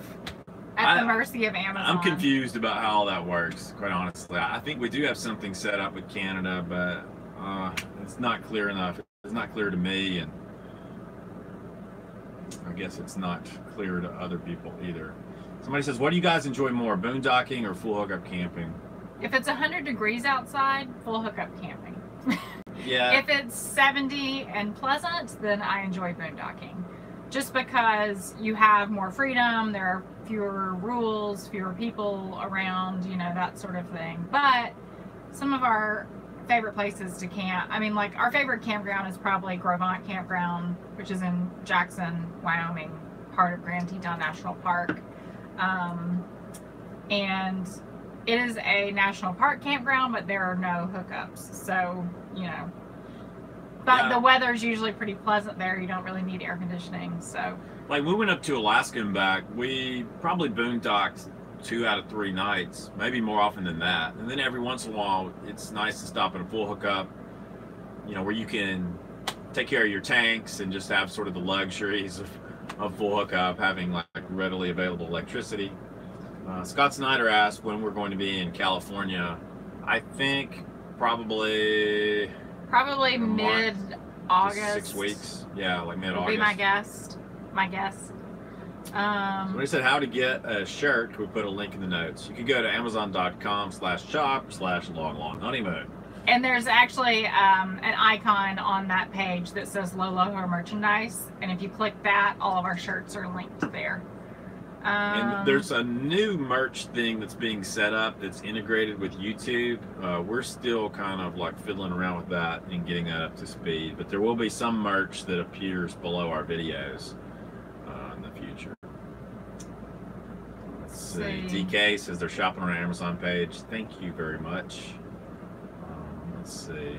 at the mercy of Amazon. I'm confused about how all that works, quite honestly. I think we do have something set up with Canada, but it's not clear enough. It's not clear to me, and I guess it's not clear to other people either. Somebody says, what do you guys enjoy more, boondocking or full hookup camping? If it's 100 degrees outside, full hookup camping. Yeah. If it's 70 and pleasant, then I enjoy boondocking. Just because you have more freedom, there are fewer rules, fewer people around, you know, that sort of thing. But some of our favorite places to camp, I mean, like our favorite campground is probably Grovant Campground, which is in Jackson, Wyoming, part of Grand Teton National Park. And it is a national park campground, but there are no hookups. So, you know, but the weather's usually pretty pleasant there. You don't really need air conditioning. So, like, we went up to Alaska and back. We probably boondocked 2 out of 3 nights, maybe more often than that. And then every once in a while, it's nice to stop at a full hookup, you know, where you can take care of your tanks and just have sort of the luxuries of full hookup, having like readily available electricity. Scott Snyder asked when we're going to be in California. I think probably mid-August. 6 weeks. Yeah, like mid-August. Would be my guess. Somebody said how to get a shirt. We put a link in the notes. You can go to amazon.com/shop/long honeymoon. And there's actually an icon on that page that says Low Loho merchandise. And if you click that, all of our shirts are linked there. And there's a new merch thing that's being set up that's integrated with YouTube. We're still kind of like fiddling around with that and getting that up to speed. But there will be some merch that appears below our videos in the future. Let's see. DK says they're shopping on our Amazon page. Thank you very much. Let's see.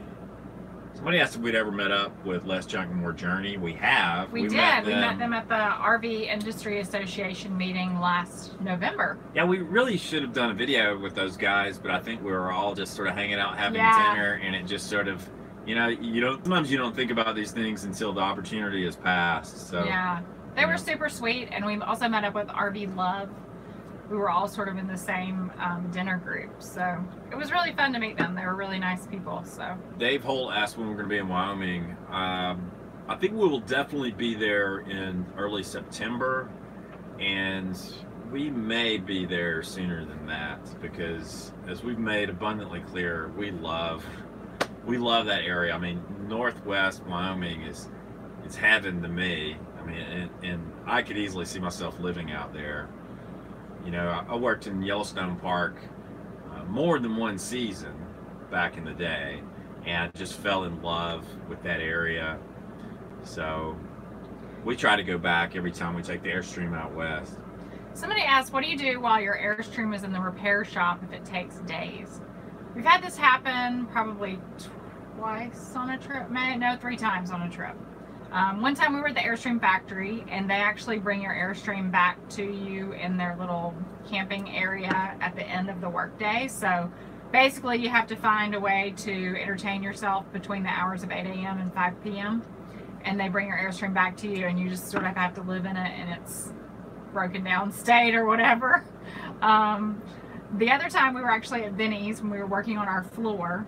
Somebody asked if we'd ever met up with Less Junk and More Journey. We have. We did. We met them at the RV Industry Association meeting last November. Yeah, we really should have done a video with those guys, but I think we were all just sort of hanging out having dinner, and it just sort of, you know, sometimes you don't think about these things until the opportunity has passed. So yeah, they were super sweet, and we also met up with RV Love. We were all sort of in the same dinner group, so it was really fun to meet them. They were really nice people. So Dave Holt asked when we're going to be in Wyoming. I think we will definitely be there in early September, and we may be there sooner than that because, as we've made abundantly clear, we love that area. I mean, Northwest Wyoming it's heaven to me. I mean, and I could easily see myself living out there. You know, I worked in Yellowstone Park more than one season back in the day, and I just fell in love with that area. So we try to go back every time we take the Airstream out west. Somebody asked, what do you do while your Airstream is in the repair shop if it takes days? We've had this happen probably twice on a trip. No, 3 times on a trip. One time we were at the Airstream factory, and they actually bring your Airstream back to you in their little camping area at the end of the workday. So basically you have to find a way to entertain yourself between the hours of 8 a.m. and 5 p.m. and they bring your Airstream back to you, and you just sort of have to live in it in its broken down state or whatever. The other time we were actually at Vinny's when we were working on our floor,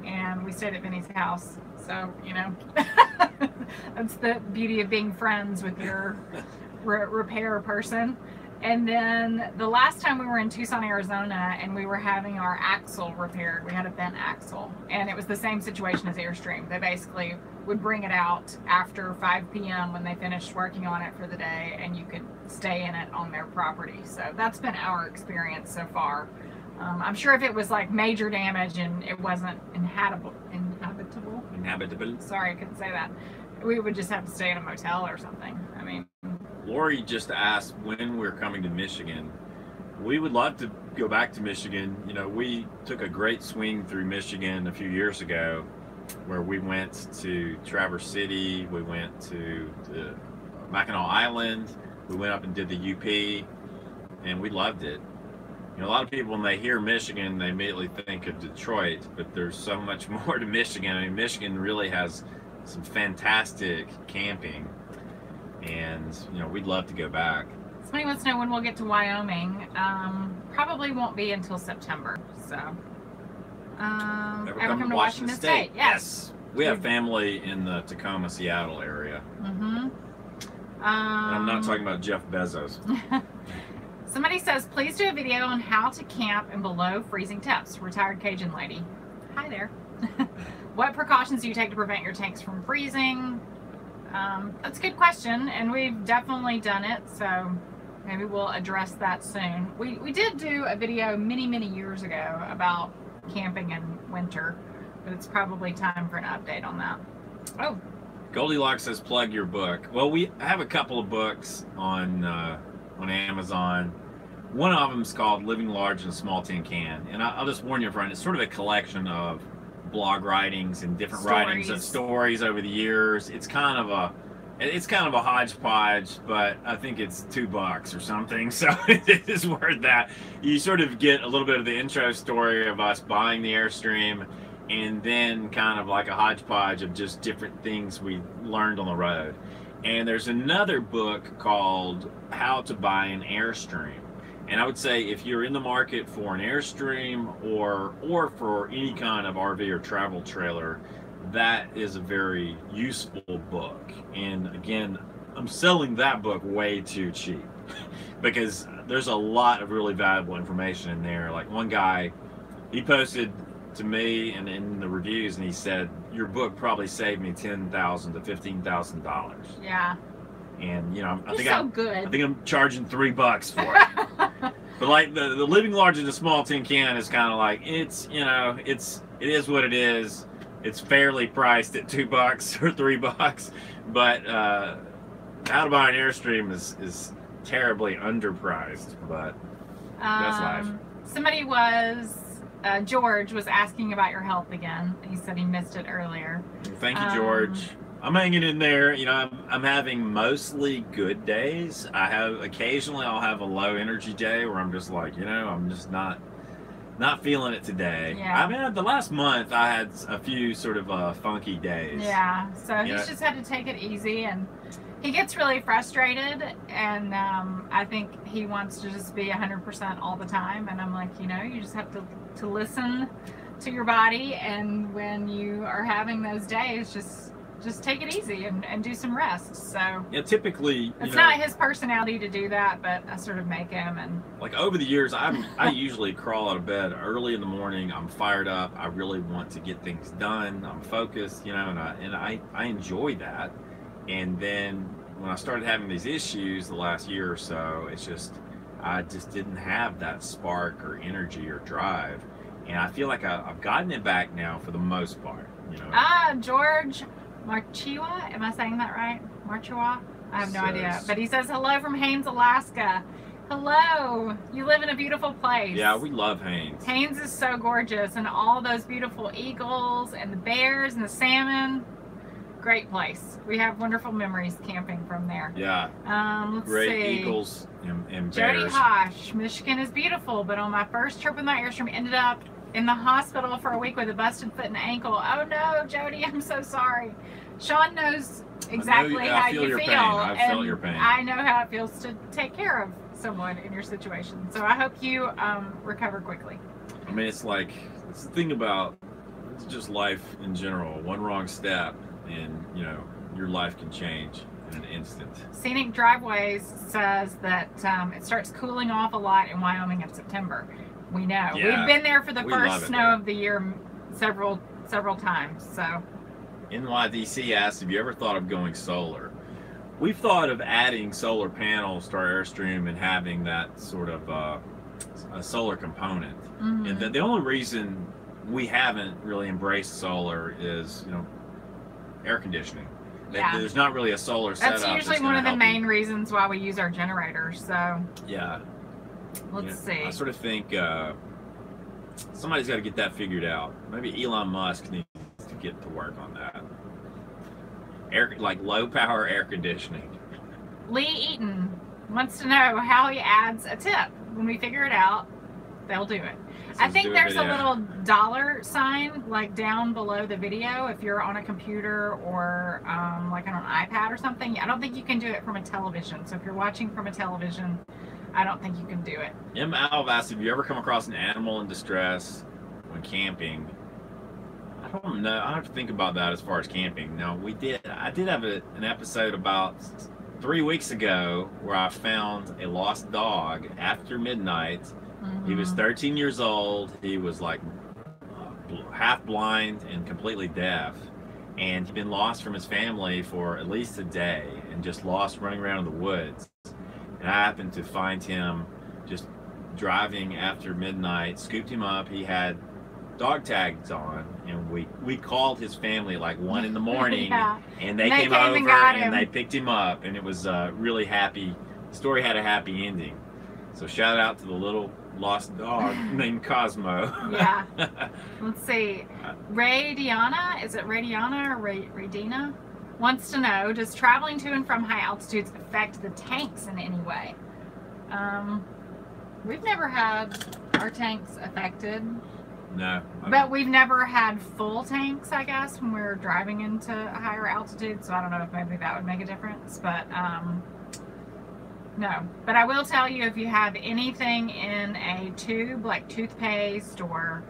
and we stayed at Vinny's house. So, you know, that's the beauty of being friends with your repair person. And then the last time we were in Tucson, Arizona, and we were having our axle repaired. We had a bent axle, and it was the same situation as Airstream. They basically would bring it out after 5 p.m. when they finished working on it for the day, and you could stay in it on their property. So that's been our experience so far. I'm sure if it was like major damage and it wasn't inhabitable. Sorry, I couldn't say that. We would just have to stay in a motel or something. I mean, Lori just asked when we're coming to Michigan. We would love to go back to Michigan. You know, we took a great swing through Michigan a few years ago, where we went to Traverse City, we went to Mackinac Island, we went up and did the UP, and we loved it. You know, a lot of people, when they hear Michigan, they immediately think of Detroit, but there's so much more to Michigan. I mean, Michigan really has some fantastic camping, and, you know, we'd love to go back. Somebody wants to know when we'll get to Wyoming. Probably won't be until September, so. Ever come to Washington State? Yes. We have family in the Tacoma, Seattle area. Mm-hmm. I'm not talking about Jeff Bezos. Somebody says, please do a video on how to camp in below freezing temps. Retired Cajun lady. Hi there. What precautions do you take to prevent your tanks from freezing? That's a good question, and we've definitely done it, so maybe we'll address that soon. We did do a video many years ago about camping in winter, but it's probably time for an update on that. Oh. Goldilocks says, plug your book. Well, we have a couple of books on Amazon. One of them is called Living Large in a Small Tin Can, and I'll just warn you, friend, it's sort of a collection of blog writings and different writings of stories over the years. It's kind of a hodgepodge, but I think it's $2 or something, so it is worth that. You sort of get a little bit of the intro story of us buying the Airstream, and then kind of like a hodgepodge of just different things we learned on the road. And there's another book called How to Buy an Airstream. And I would say if you're in the market for an Airstream or for any kind of RV or travel trailer, that is a very useful book. And again, I'm selling that book way too cheap. because there's a lot of really valuable information in there. Like one guy, he posted to me and in the reviews, and he said, your book probably saved me $10,000 to $15,000. Yeah. And you know, I think I'm charging $3 for it. But like the Living Large in a Small Tin Can is kind of like, it's, you know, it is what it is. It's fairly priced at $2 or $3, but How to Buy an Airstream is terribly underpriced. But that's life. Somebody George was asking about your health again. He said he missed it earlier. Thank you, George. I'm hanging in there. You know, I'm having mostly good days. Occasionally I'll have a low energy day where I'm just like, you know, I'm just not feeling it today. Yeah. I mean, the last month I had a few sort of funky days. Yeah. So he's just had to take it easy, and he gets really frustrated, and I think he wants to just be 100% all the time. And I'm like, you know, you just have to listen to your body, and when you are having those days, just take it easy and do some rest. So yeah, typically it's not his personality to do that, but I sort of make him. And like over the years, I usually crawl out of bed early in the morning. I'm fired up. I really want to get things done. I'm focused, you know, and I enjoy that. And then when I started having these issues the last year or so, I just didn't have that spark or energy or drive. And I feel like I've gotten it back now for the most part, you know. George Marchiwa, am I saying that right? Marchiwa? I have no idea. But he says, hello from Haines, Alaska. Hello. You live in a beautiful place. Yeah, we love Haines. Haines is so gorgeous, and all those beautiful eagles and the bears and the salmon. Great place. We have wonderful memories camping from there. Yeah. Let's Great see. eagles and bears. Jody Hosh, Michigan is beautiful, but on my first trip with my Airstream, ended up in the hospital for a week with a busted foot and ankle. Oh no, Jody, I'm so sorry. Sean knows exactly how you feel. I felt your pain. I know how it feels to take care of someone in your situation. So I hope you recover quickly. I mean, it's the thing about it's just life in general. One wrong step, and you know your life can change in an instant. Scenic Driveways says that it starts cooling off a lot in Wyoming in September. We know. Yeah, we've been there for the first snow of the year several times. So NYDC asked, have you ever thought of going solar? We've thought of adding solar panels to our Airstream and having that sort of a solar component. Mm-hmm. And the only reason we haven't really embraced solar is, you know, air conditioning. Yeah. There's not really a solar setup. That's usually one of the main reasons why we use our generators. So yeah. Let's see. I sort of think somebody's got to get that figured out. Maybe Elon Musk needs to get to work on that. Like low power air conditioning. Lee Eaton wants to know how he adds a tip. When we figure it out, they'll do it. I think there's a little dollar sign like down below the video if you're on a computer or like on an iPad or something. I don't think you can do it from a television. So if you're watching from a television, I don't think you can do it. M. Alv asked, have you ever come across an animal in distress when camping? I don't know. I have to think about that as far as camping. No, I did have an episode about 3 weeks ago where I found a lost dog after midnight. Mm-hmm. He was 13 years old. He was like half blind and completely deaf. And he'd been lost from his family for at least a day and just lost running around in the woods. And I happened to find him just driving after midnight, scooped him up. He had dog tags on, and we called his family like 1 in the morning, yeah. And they came over and they picked him up, and it was really happy. The story had a happy ending. So shout out to the little lost dog named Cosmo. Yeah. Let's see. Radiana, is it Radiana or Radina? Wants to know, does traveling to and from high altitudes affect the tanks in any way? We've never had our tanks affected. No. But we've never had full tanks, I guess, when we're driving into a higher altitude. So I don't know if maybe that would make a difference. But no. But I will tell you, if you have anything in a tube, like toothpaste or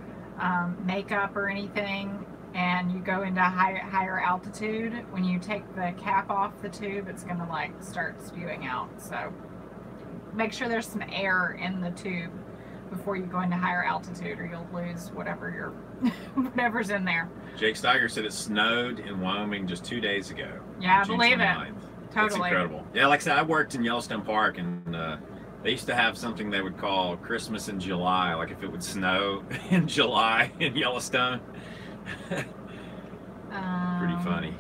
makeup or anything, and you go into higher altitude, when you take the cap off the tube, it's going to like start spewing out. So make sure there's some air in the tube before you go into higher altitude, or you'll lose whatever's in there. Jake Steiger said it snowed in Wyoming just 2 days ago. Yeah, I June believe 29th. it. That's Totally. incredible. Yeah, like I said, I worked in Yellowstone Park, and they used to have something they would call Christmas in July, like if it would snow in July in Yellowstone. Pretty funny.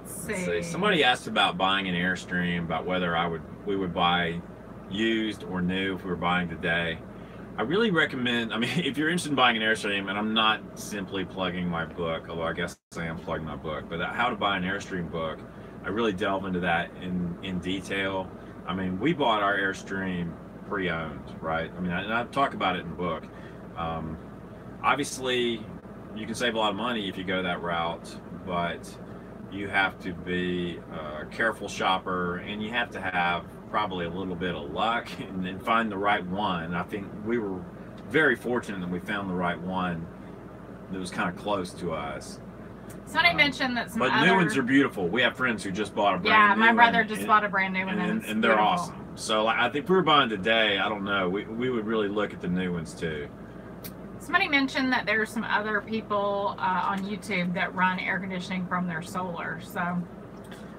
Let's see. Somebody asked about buying an Airstream, about whether we would buy used or new if we were buying today. I really recommend, I mean, if you're interested in buying an Airstream, and I'm not simply plugging my book, although I guess I am plugging my book, but how to buy an Airstream book, I really delve into that in detail. I mean, we bought our Airstream pre-owned, right? I mean, and I talk about it in the book. Obviously, you can save a lot of money if you go that route, but you have to be a careful shopper, and you have to have probably a little bit of luck and then find the right one. I think we were very fortunate that we found the right one that was kind of close to us. Somebody mentioned that but new ones are beautiful. We have friends who just bought a brand new. Yeah, my brother just bought a brand new one, and they're beautiful. awesome. So I think if we were buying today, I don't know, we would really look at the new ones too. Somebody mentioned that there's some other people on YouTube that run air conditioning from their solar. So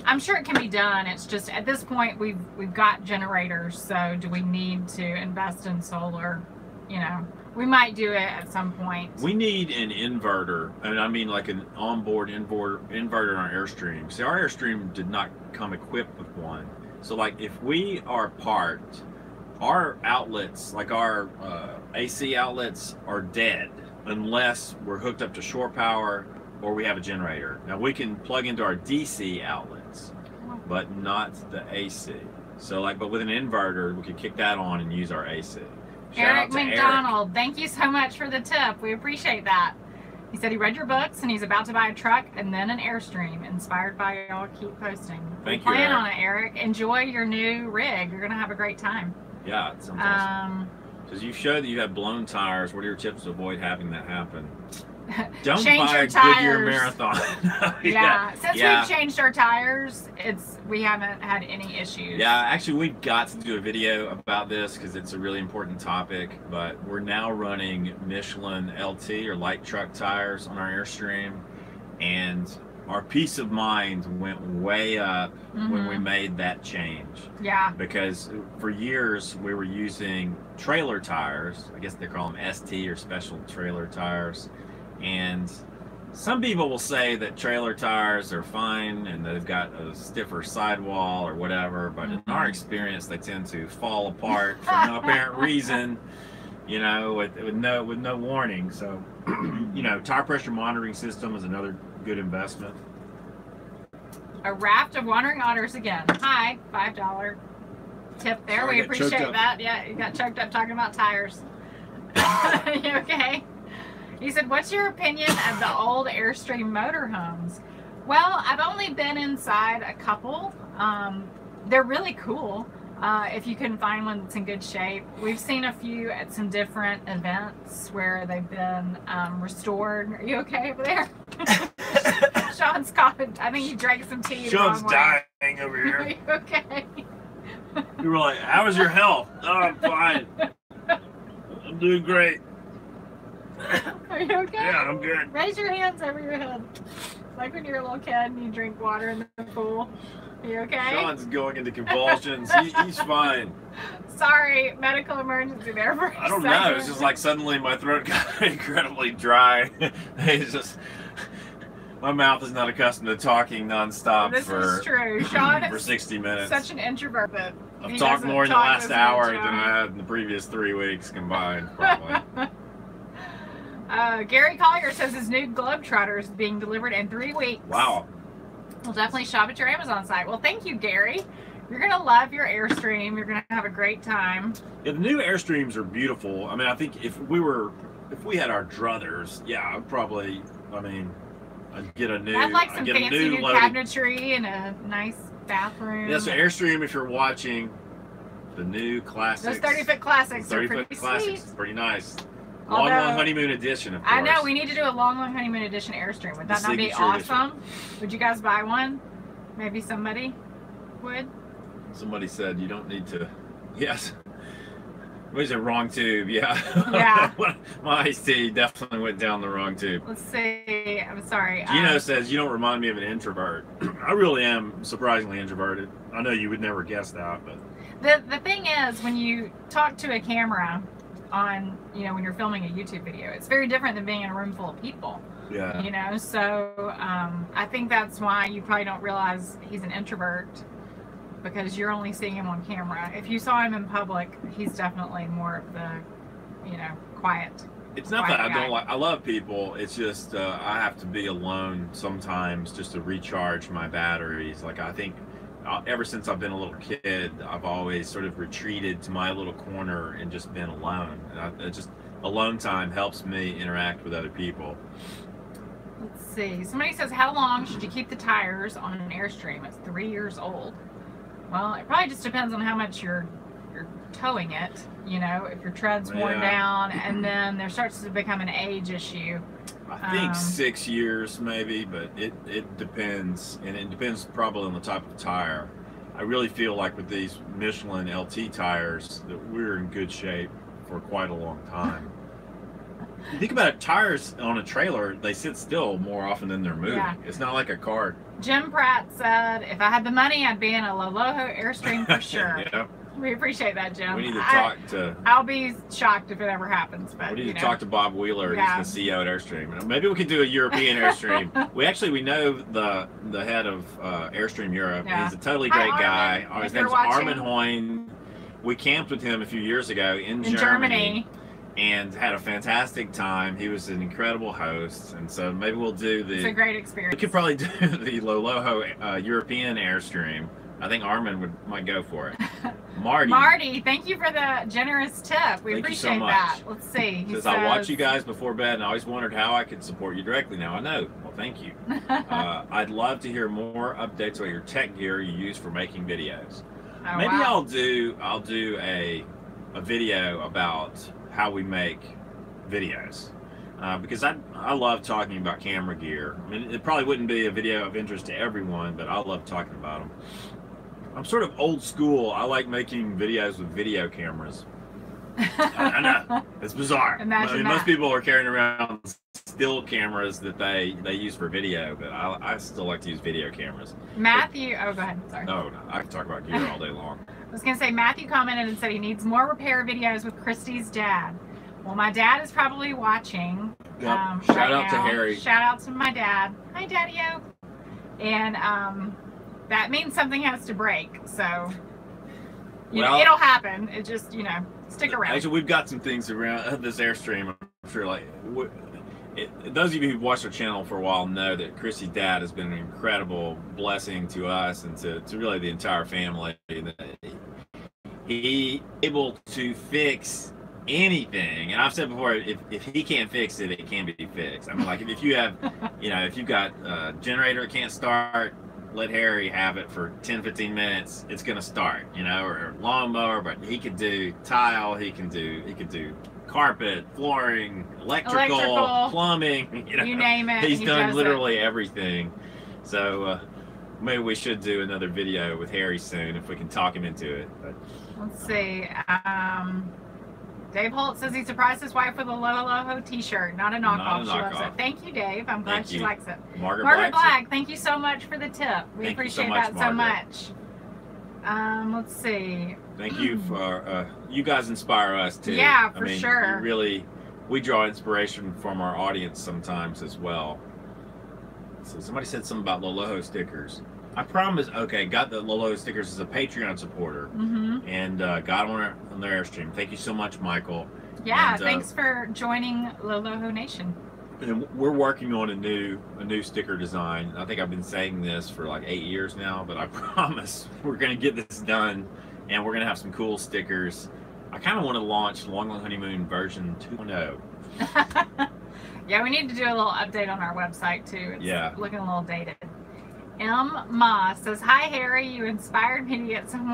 I'm sure it can be done. It's just at this point we've got generators. So do we need to invest in solar? You know, we might do it at some point. We need an inverter, and I mean like an onboard inverter on our Airstream. See, our Airstream did not come equipped with one. So like if we are parked, our outlets, like our AC outlets, are dead unless we're hooked up to shore power or we have a generator. Now we can plug into our DC outlets, but not the AC. So like, but with an inverter, we could kick that on and use our AC. Eric McDonald, thank you so much for the tip. We appreciate that. He said he read your books and he's about to buy a truck and then an Airstream. Inspired by y'all, keep posting. Thank you, Plan Eric. on it, Eric. Enjoy your new rig. You're gonna have a great time. Yeah, it sounds awesome. Because you showed that you have blown tires. What are your tips to avoid having that happen? Don't Change buy your a Goodyear tires. Marathon. Since we've changed our tires, we haven't had any issues. Yeah, actually we've got to do a video about this because it's a really important topic, but we're now running Michelin LT or light truck tires on our Airstream, and our peace of mind went way up when we made that change. Yeah. Because for years we were using trailer tires. I guess they call them ST or special trailer tires. And some people will say that trailer tires are fine and they've got a stiffer sidewall or whatever, but in our experience they tend to fall apart for no apparent reason, you know, with no warning. So, you know, tire pressure monitoring system is another good investment. A raft of wandering otters again. Hi, $5 tip there. Sorry, We I got appreciate choked up. that. Yeah, you got choked up talking about tires. You okay? He said, what's your opinion of the old Airstream motorhomes? Well, I've only been inside a couple. They're really cool. If you can find one that's in good shape. We've seen a few at some different events where they've been restored. Are you okay over there? Sean's coughing. I think he drank some tea. Sean's dying over Are here. you okay? You were like, how is your health? Oh, I'm fine. I'm doing great. Are you okay? Yeah, I'm good. Raise your hands over your head. Like when you're a little kid and you drink water in the pool. Are you okay? Sean's going into convulsions. He's fine. Sorry, medical emergency there for a I don't second. know. It's just like suddenly my throat got incredibly dry. It's just, my mouth is not accustomed to talking nonstop This is true. Sean for is 60 minutes. such an introvert that I've he talked doesn't more in the talk last as hour much, than I had in the previous 3 weeks combined, probably. Gary Collier says his new Globetrotter is being delivered in 3 weeks. Wow. We'll definitely shop at your Amazon site. Well, thank you, Gary. You're going to love your Airstream. You're going to have a great time. Yeah, the new Airstreams are beautiful. I mean, I think if we had our druthers, yeah, I'd probably, I'd get a new, I'd like some I'd get fancy a new new loaded. cabinetry and a nice bathroom. Yeah, so Airstream, if you're watching, the new classics. Those 30-foot classics are 30-foot pretty classics, sweet. pretty nice. Although- Long honeymoon edition, of course. I know, we need to do a long honeymoon edition Airstream. Would that The not be signature awesome? Would you guys buy one? Maybe somebody would? Somebody said you don't need to. Yes. What is it? Wrong tube. Yeah. Yeah. My iced tea definitely went down the wrong tube. Let's see. I'm sorry. Gino says you don't remind me of an introvert. I really am surprisingly introverted. I know you would never guess that, but the thing is, when you talk to a camera on, you know, when you're filming a YouTube video, it's very different than being in a room full of people. yeah. You know, so I think that's why you probably don't realize he's an introvert, because you're only seeing him on camera. If you saw him in public, he's definitely more of the, you know, quiet. It's not that I guy. don't like. I love people. It's just I have to be alone sometimes just to recharge my batteries. Like I think ever since I've been a little kid, I've always sort of retreated to my little corner and just been alone. And just alone time helps me interact with other people. Let's see. Somebody says, how long should you keep the tires on an Airstream? It's 3 years old. Well, it probably just depends on how much you're towing it. You know, if your tread's worn down, and then there starts to become an age issue. I think 6 years maybe, but it depends, and it depends probably on the type of tire. I really feel like with these Michelin LT tires that we're in good shape for quite a long time. You think about it, tires on a trailer, they sit still more often than they're moving. Yeah. It's not like a car. Jim Pratt said, if I had the money, I'd be in a Loloho Airstream for sure. Yeah. We appreciate that, Jim. We need to talk to. I'll be shocked if it ever happens. But We need to talk to Bob Wheeler. Yeah. He's the CEO at Airstream. Maybe we could do a European Airstream. We know the head of Airstream Europe. Yeah. He's a totally Hi, great guy. Armin, His if you're name's watching. Armin Hoyne. We camped with him a few years ago in Germany. and had a fantastic time. He was an incredible host, and so maybe we'll do the. It's a great experience. We could probably do the Loloho European Airstream. I think Armin might go for it. Marty, thank you for the generous tip. We Thank you so appreciate much. that. Let's see. He Says, I watch you guys before bed and I always wondered how I could support you directly. Now I know. Well, thank you. I'd love to hear more updates on your tech gear you use for making videos. Oh, Maybe wow. I'll do a video about how we make videos. Because I love talking about camera gear. I mean, it probably wouldn't be a video of interest to everyone, but I love talking about them. I'm sort of old school. I like making videos with video cameras. I know. It's bizarre. Imagine that. Most people are carrying around still cameras that they use for video, but I still like to use video cameras. Matthew, oh, go ahead. Sorry. No, I can talk about gear all day long. I was going to say, Matthew commented and said he needs more repair videos with Kristy's dad. Well, my dad is probably watching. Yep. Right Shout out to now. Harry. Shout out to my dad. Hi, Daddy-o. And that means something has to break. So, you know, it'll happen. It just, you know, stick around. Actually, we've got some things around this Airstream. I'm sure, like, those of you who've watched our channel for a while know that Kristy's dad has been an incredible blessing to us and to really the entire family. He able to fix anything, and I've said before, if he can't fix it, it can be fixed. I mean, like if you have, you know, if you've got a generator that can't start, let Harry have it for 10-15 minutes, it's gonna start, you know, or lawnmower. But he could do tile, he could do carpet, flooring, electrical, plumbing, you know, you name it. He's done literally it. everything. So maybe we should do another video with Harry soon if we can talk him into it. But let's see. Dave Holt says he's surprised his wife with a Loloho t-shirt, not a knockoff. She loves it. Thank you, Dave. I'm glad she likes it. Margaret Black, thank you so much for the tip. We appreciate that so much. Let's see. Thank you for you guys inspire us too. Yeah, for sure. We draw inspiration from our audience sometimes as well. So somebody said something about Loloho stickers. I promise. Okay, got the Loloho stickers as a Patreon supporter, and got on their Airstream. Thank you so much, Michael. Yeah, and, thanks for joining Loloho Nation. And we're working on a new sticker design. I think I've been saying this for like 8 years now, but I promise we're gonna get this done, and we're gonna have some cool stickers. I kind of want to launch Long Long Honeymoon version 2.0. Yeah, we need to do a little update on our website too. It's looking a little dated. M. Ma says, hi, Harry. You inspired me to get some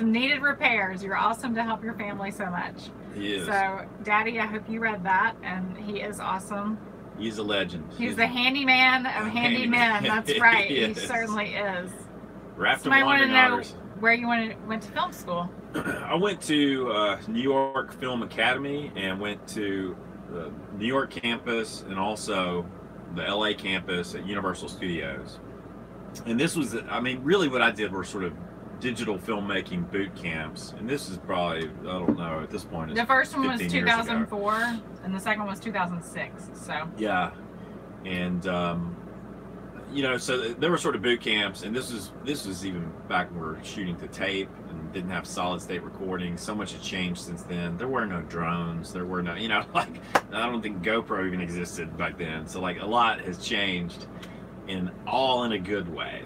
needed repairs. You're awesome to help your family so much. He is. So, Daddy, I hope you read that. And he is awesome. He's a legend. He's the handyman of handy men. That's right. He certainly is. Wrapped Somebody want to know where you went to film school. I went to New York Film Academy and went to the New York campus and also the LA campus at Universal Studios. And this was, I mean, really what I did were sort of digital filmmaking boot camps. And this is probably, I don't know, at this point, the first one was 2004 and the second one was 2006. So yeah, and you know, so there were sort of boot camps, and this was even back when we were shooting to tape and didn't have solid state recording. So much had changed since then. There were no drones. There were no, you know, like, I don't think GoPro even existed back then. So like a lot has changed, all in a good way.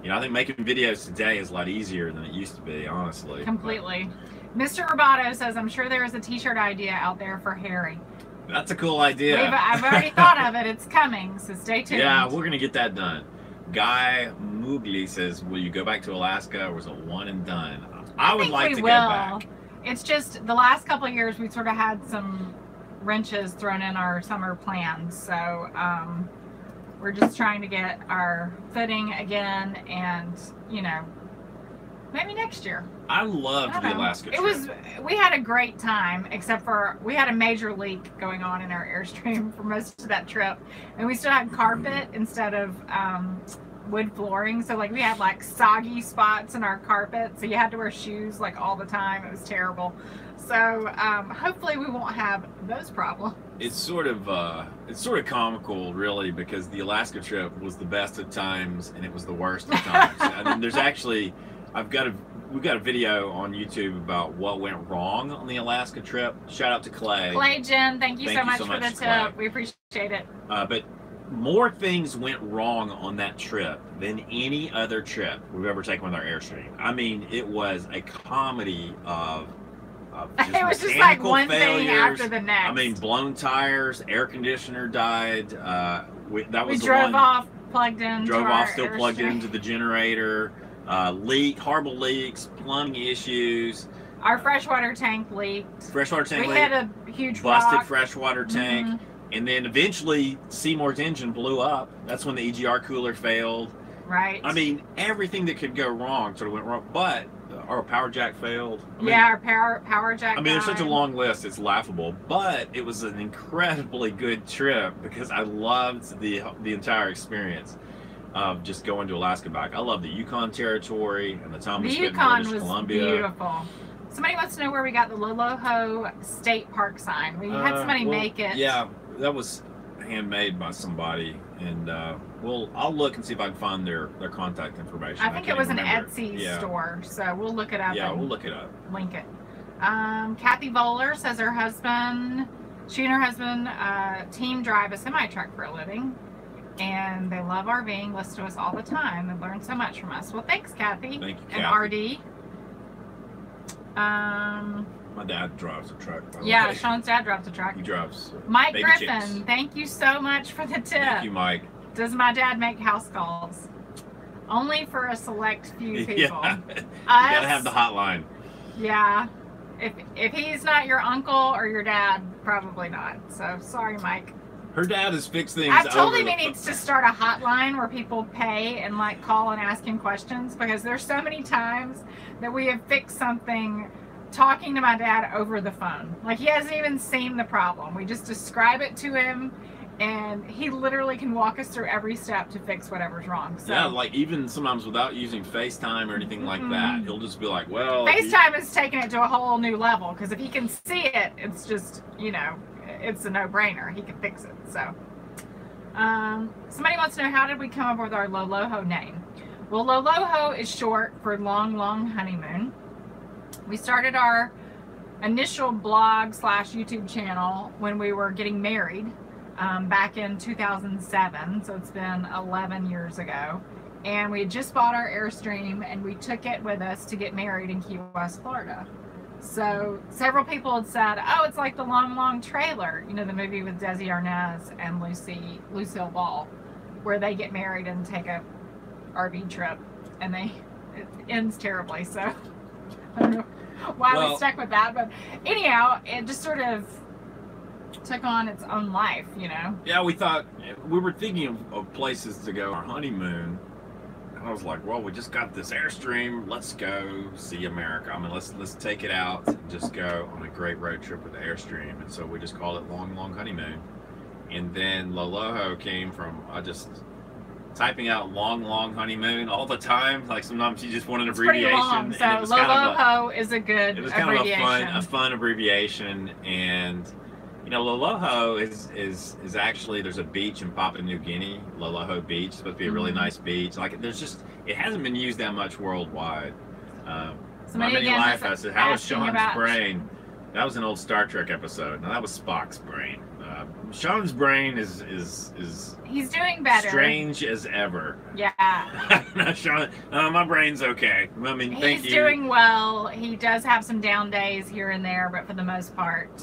You know, I think making videos today is a lot easier than it used to be, honestly. Completely. Mr. Roboto says, I'm sure there is a t-shirt idea out there for Harry. That's a cool idea. I've already thought of it. It's coming, so stay tuned. Yeah, we're going to get that done. Guy Moogly says, will you go back to Alaska, or was it one and done? I would like to go back. It's just the last couple of years we sort of had some wrenches thrown in our summer plans. So we're just trying to get our footing again, and, you know, maybe next year. I loved the Alaska trip. We had a great time, except for we had a major leak going on in our Airstream for most of that trip, and we still had carpet instead of wood flooring. So like we had like soggy spots in our carpet, so you had to wear shoes like all the time. It was terrible. So hopefully we won't have those problems. It's sort of comical, really, because the Alaska trip was the best of times and it was the worst of times. I mean, there's actually, we've got a video on YouTube about what went wrong on the Alaska trip. Shout out to Clay. Clay Jen, thank you so much for the tip. We appreciate it. But more things went wrong on that trip than any other trip we've ever taken with our Airstream. I mean, it was a comedy of just it was just like one failures. thing after the next. I mean, blown tires, air conditioner died. We drove off, plugged in. Drove off, still plugged into the generator. Horrible leaks, plumbing issues. Our freshwater tank leaked. We had a huge busted rock. freshwater tank. And then eventually Seymour's engine blew up. That's when the EGR cooler failed. Right. I mean, everything that could go wrong sort of went wrong. But our power jack failed. Our power jack. I mean, there's such a long list, it's laughable. But it was an incredibly good trip because I loved the entire experience of just going to Alaska back. I love the Yukon Territory and the time we spent in British Columbia. The Yukon was beautiful. Somebody wants to know where we got the Loloho State Park sign. We had somebody make it. Yeah, that was handmade by somebody, and I'll look and see if I can find their contact information. I think it was an Etsy store, so we'll look it up. Yeah, we'll look it up. Link it. Kathy Voller says she and her husband team drive a semi-truck for a living, and they love RVing, listen to us all the time, and learn so much from us. Well, thanks, Kathy. Thank you, Kathy. And RD. My dad drives a truck. Yeah, Sean's dad drives a truck. He drives. Mike Griffin, thank you so much for the tip. Thank you, Mike. Does my dad make house calls? Only for a select few people. Yeah. You gotta have the hotline. Yeah. If he's not your uncle or your dad, probably not. So sorry, Mike. Her dad has fixed things. I've told him he needs to start a hotline where people pay and like call and ask him questions, because there's so many times that we have fixed something talking to my dad over the phone. Like, he hasn't even seen the problem. We just describe it to him, and he literally can walk us through every step to fix whatever's wrong. So, yeah, like even sometimes without using FaceTime or anything like that, he'll just be like, well... FaceTime is taking it to a whole new level, because if he can see it, it's just, you know, it's a no-brainer. He can fix it. So, somebody wants to know, how did we come up with our Loloho name? Well, Loloho is short for Long, Long Honeymoon. We started our initial blog / YouTube channel when we were getting married back in 2007. So it's been 11 years ago. And we had just bought our Airstream, and we took it with us to get married in Key West, Florida. So several people had said, oh, it's like the Long, Long Trailer, you know, the movie with Desi Arnaz and Lucille Ball, where they get married and take a RV trip, and it ends terribly. So I don't know why we stuck with that, but anyhow, it just sort of took on its own life, you know. Yeah, we thought, we were thinking of places to go on our honeymoon. I was like, well, we just got this Airstream. Let's go see America. I mean, let's take it out and just go on a great road trip with the Airstream. And so we just called it Long Long Honeymoon. And then Loloho came from just typing out Long Long Honeymoon all the time. Like sometimes you just want an abbreviation. Pretty long, so Loloho is a good abbreviation. It was kind of a fun abbreviation. And you know, Loloho is actually, there's a beach in Papua New Guinea, Loloho Beach. It's supposed to be a really nice beach. Like there's just, it hasn't been used that much worldwide. My mini life, I said, how was Sean's brain? That was an old Star Trek episode. No, that was Spock's brain. Sean's brain is he's doing better. Strange as ever. Yeah. No, Sean, my brain's okay. I mean, thank you. He's doing well. He does have some down days here and there, but for the most part,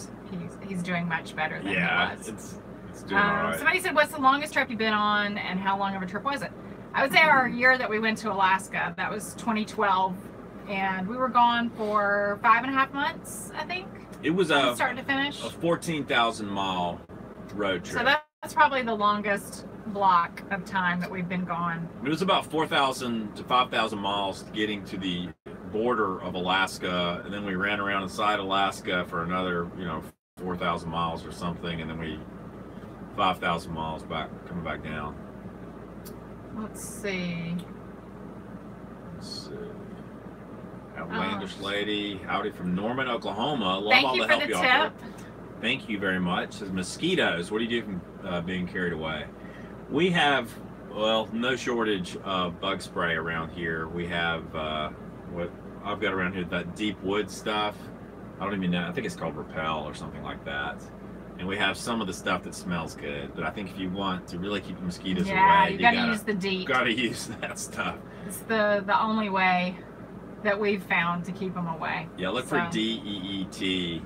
he's doing much better than he was. It's doing all right. Somebody said, what's the longest trip you've been on and how long of a trip was it? I would say our year that we went to Alaska, that was 2012, and we were gone for 5.5 months, I think. It was start to finish. A 14,000 mile road trip. So that's probably the longest block of time that we've been gone. It was about 4,000 to 5,000 miles getting to the border of Alaska, and then we ran around inside Alaska for another, 4,000 miles or something, and then we 5,000 miles coming back down. Let's see. Outlandish lady, howdy from Norman, Oklahoma. Love all the help y'all do. Thank you very much. Says mosquitoes. What do you do from being carried away? We have, well, no shortage of bug spray around here. We have what I've got around here, that deep wood stuff. I don't even know. I think it's called Repel or something like that. And we have some of the stuff that smells good. But I think if you want to really keep the mosquitoes away, you gotta use the DEET. Gotta use that stuff. It's the only way that we've found to keep them away. Yeah, look for DEET.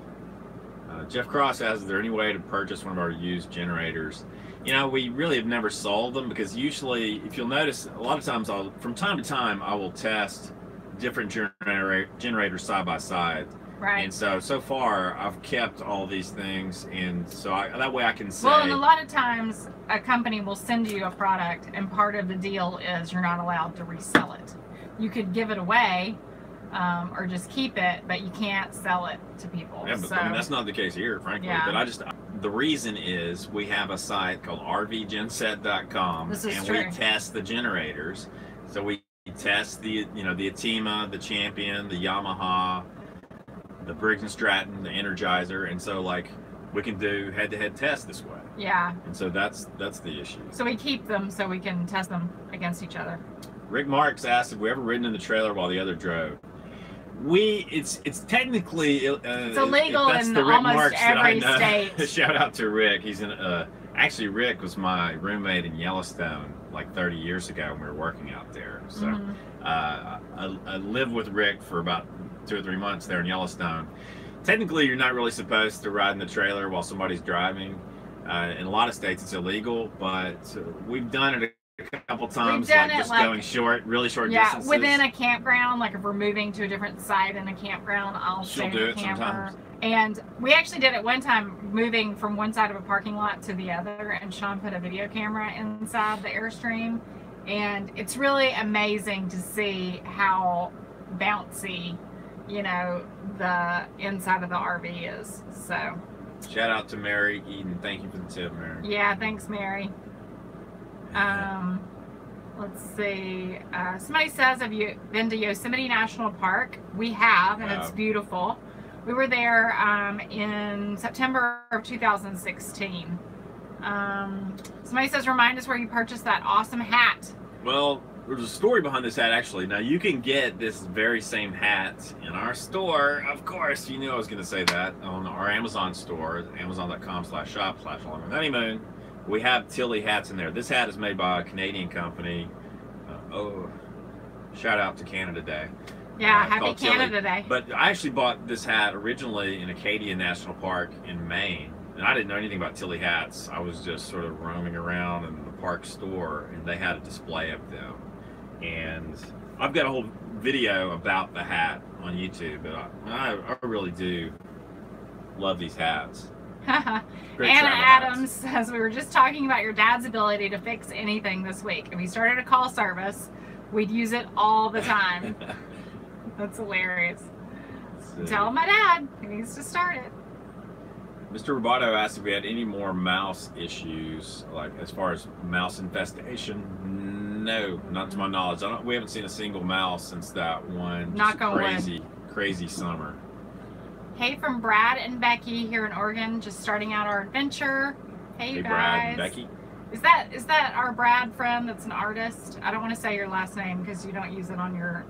Jeff Cross asks, is there any way to purchase one of our used generators? We really have never sold them because usually, if you'll notice, a lot of times from time to time, I will test different generators side by side. Right. And so far, I've kept all these things, and so that way I can say. Well, and a lot of times, a company will send you a product, and part of the deal is you're not allowed to resell it. You could give it away, or just keep it, but you can't sell it to people. Yeah, but I mean, that's not the case here, frankly. Yeah. But the reason is we have a site called RVgenset.com, and true. We test the generators. So we test the Atima, the Champion, the Yamaha, the Briggs & Stratton, the Energizer, and so we can do head-to-head tests this way. Yeah. And so that's the issue. So we keep them so we can test them against each other. Rick Marks asked if we ever ridden in the trailer while the other drove. It's technically it's illegal in almost every state. Shout out to Rick. He's actually Rick was my roommate in Yellowstone like 30 years ago when we were working out there. So I lived with Rick for about 2 or 3 months there in Yellowstone. Technically, you're not really supposed to ride in the trailer while somebody's driving. In a lot of states, it's illegal, but we've done it a couple times, going really short distances. Within a campground, if we're moving to a different site in a campground, I'll stay in the camper. Sometimes. And we actually did it one time, moving from one side of a parking lot to the other, and Sean put a video camera inside the Airstream, and it's really amazing to see how bouncy, the inside of the RV is. So shout out to Mary Eden. Thank you for the tip, Mary. Yeah, thanks, Mary. Let's see. Somebody says, have you been to Yosemite National Park? We have, and it's beautiful. We were there in September of 2016. Somebody says, remind us where you purchased that awesome hat. Well, there's a story behind this hat, actually. Now, you can get this very same hat in our store. Of course, you knew I was going to say that. On our Amazon store, amazon.com/shop/longhoneymoon. We have Tilly hats in there. This hat is made by a Canadian company. Shout out to Canada Day. Yeah, happy Canada Day. But I actually bought this hat originally in Acadia National Park in Maine. And I didn't know anything about Tilly hats. I was just sort of roaming around in the park store, and they had a display of them. And I've got a whole video about the hat on YouTube, but I really do love these hats. Anna Adams says, we were just talking about your dad's ability to fix anything this week, and we started a call service We'd use it all the time. That's hilarious. Tell my dad he needs to start it. Mr. Roboto asked if we had any more mouse issues, like as far as mouse infestation. No, not to my knowledge. We haven't seen a single mouse since that one crazy summer. Hey from Brad and Becky here in Oregon, just starting out our adventure. Hey, you guys. Brad and Becky. Is that our Brad friend that's an artist? I don't want to say your last name because you don't use it on your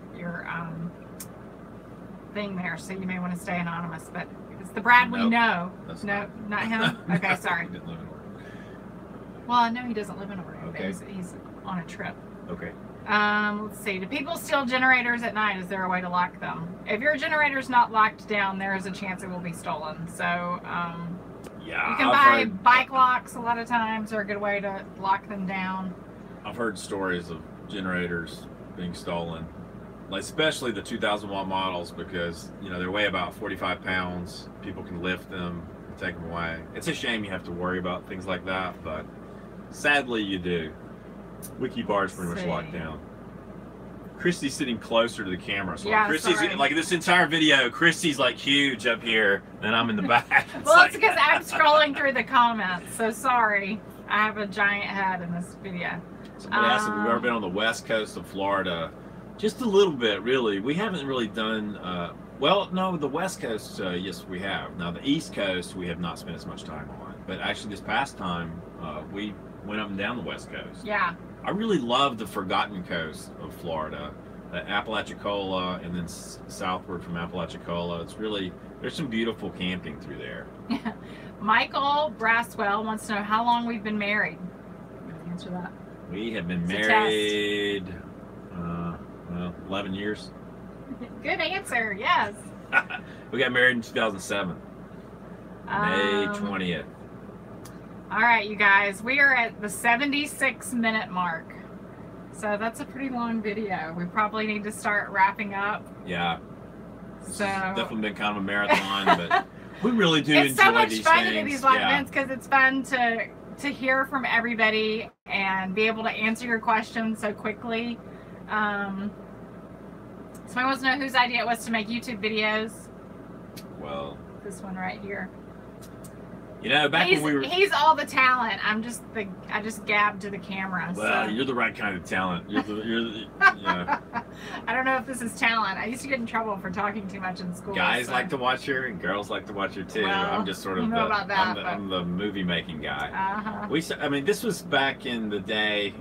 thing there, so you may want to stay anonymous, but it's the Brad we know. No, not him? Okay, sorry. He didn't live in Oregon. Well, I know he doesn't live in Oregon, okay. But he's on a trip. Okay. Let's see. Do people steal generators at night? Is there a way to lock them? If your generator's not locked down, there is a chance it will be stolen. So, yeah, you can buy bike locks a lot of times, are a good way to lock them down. I've heard stories of generators being stolen, like especially the 2,000 watt models, because they weigh about 45 pounds. People can lift them and take them away. It's a shame you have to worry about things like that, but sadly you do. Wiki bar is pretty much locked down. Christy's sitting closer to the camera, so yeah, Christy's like this entire video. Christy's like huge up here, and I'm in the back. Well, it's because I'm scrolling through the comments, so sorry. I have a giant head in this video. Somebody asked if we've ever been on the west coast of Florida. Just a little bit, really. We haven't really done. Well, no, the west coast, yes, we have. Now the east coast, we have not spent as much time on. But actually, this past time, we went up and down the west coast. Yeah. I really love the forgotten coast of Florida, Apalachicola, and then southward from Apalachicola. It's really, there's some beautiful camping through there. Michael Braswell wants to know how long we've been married. Answer that. We have been married, well, 11 years. Good answer, yes. We got married in 2007, May 20th. All right, you guys, we are at the 76-minute mark. So that's a pretty long video. We probably need to start wrapping up. Yeah. So it's definitely been kind of a marathon, but we really do it's enjoy so much these fun things. to do these live events because it's fun to hear from everybody and be able to answer your questions so quickly. Somebody wants to know whose idea it was to make YouTube videos. Well, this one right here. Back when we were... He's all the talent. I just gabbed to the camera. Well, so. you're the right kind of talent. You're I don't know if this is talent. I used to get in trouble for talking too much in school. Guys like to watch her, and girls like to watch her too. Well, I'm just sort of I'm the movie making guy. I mean, this was back in the day.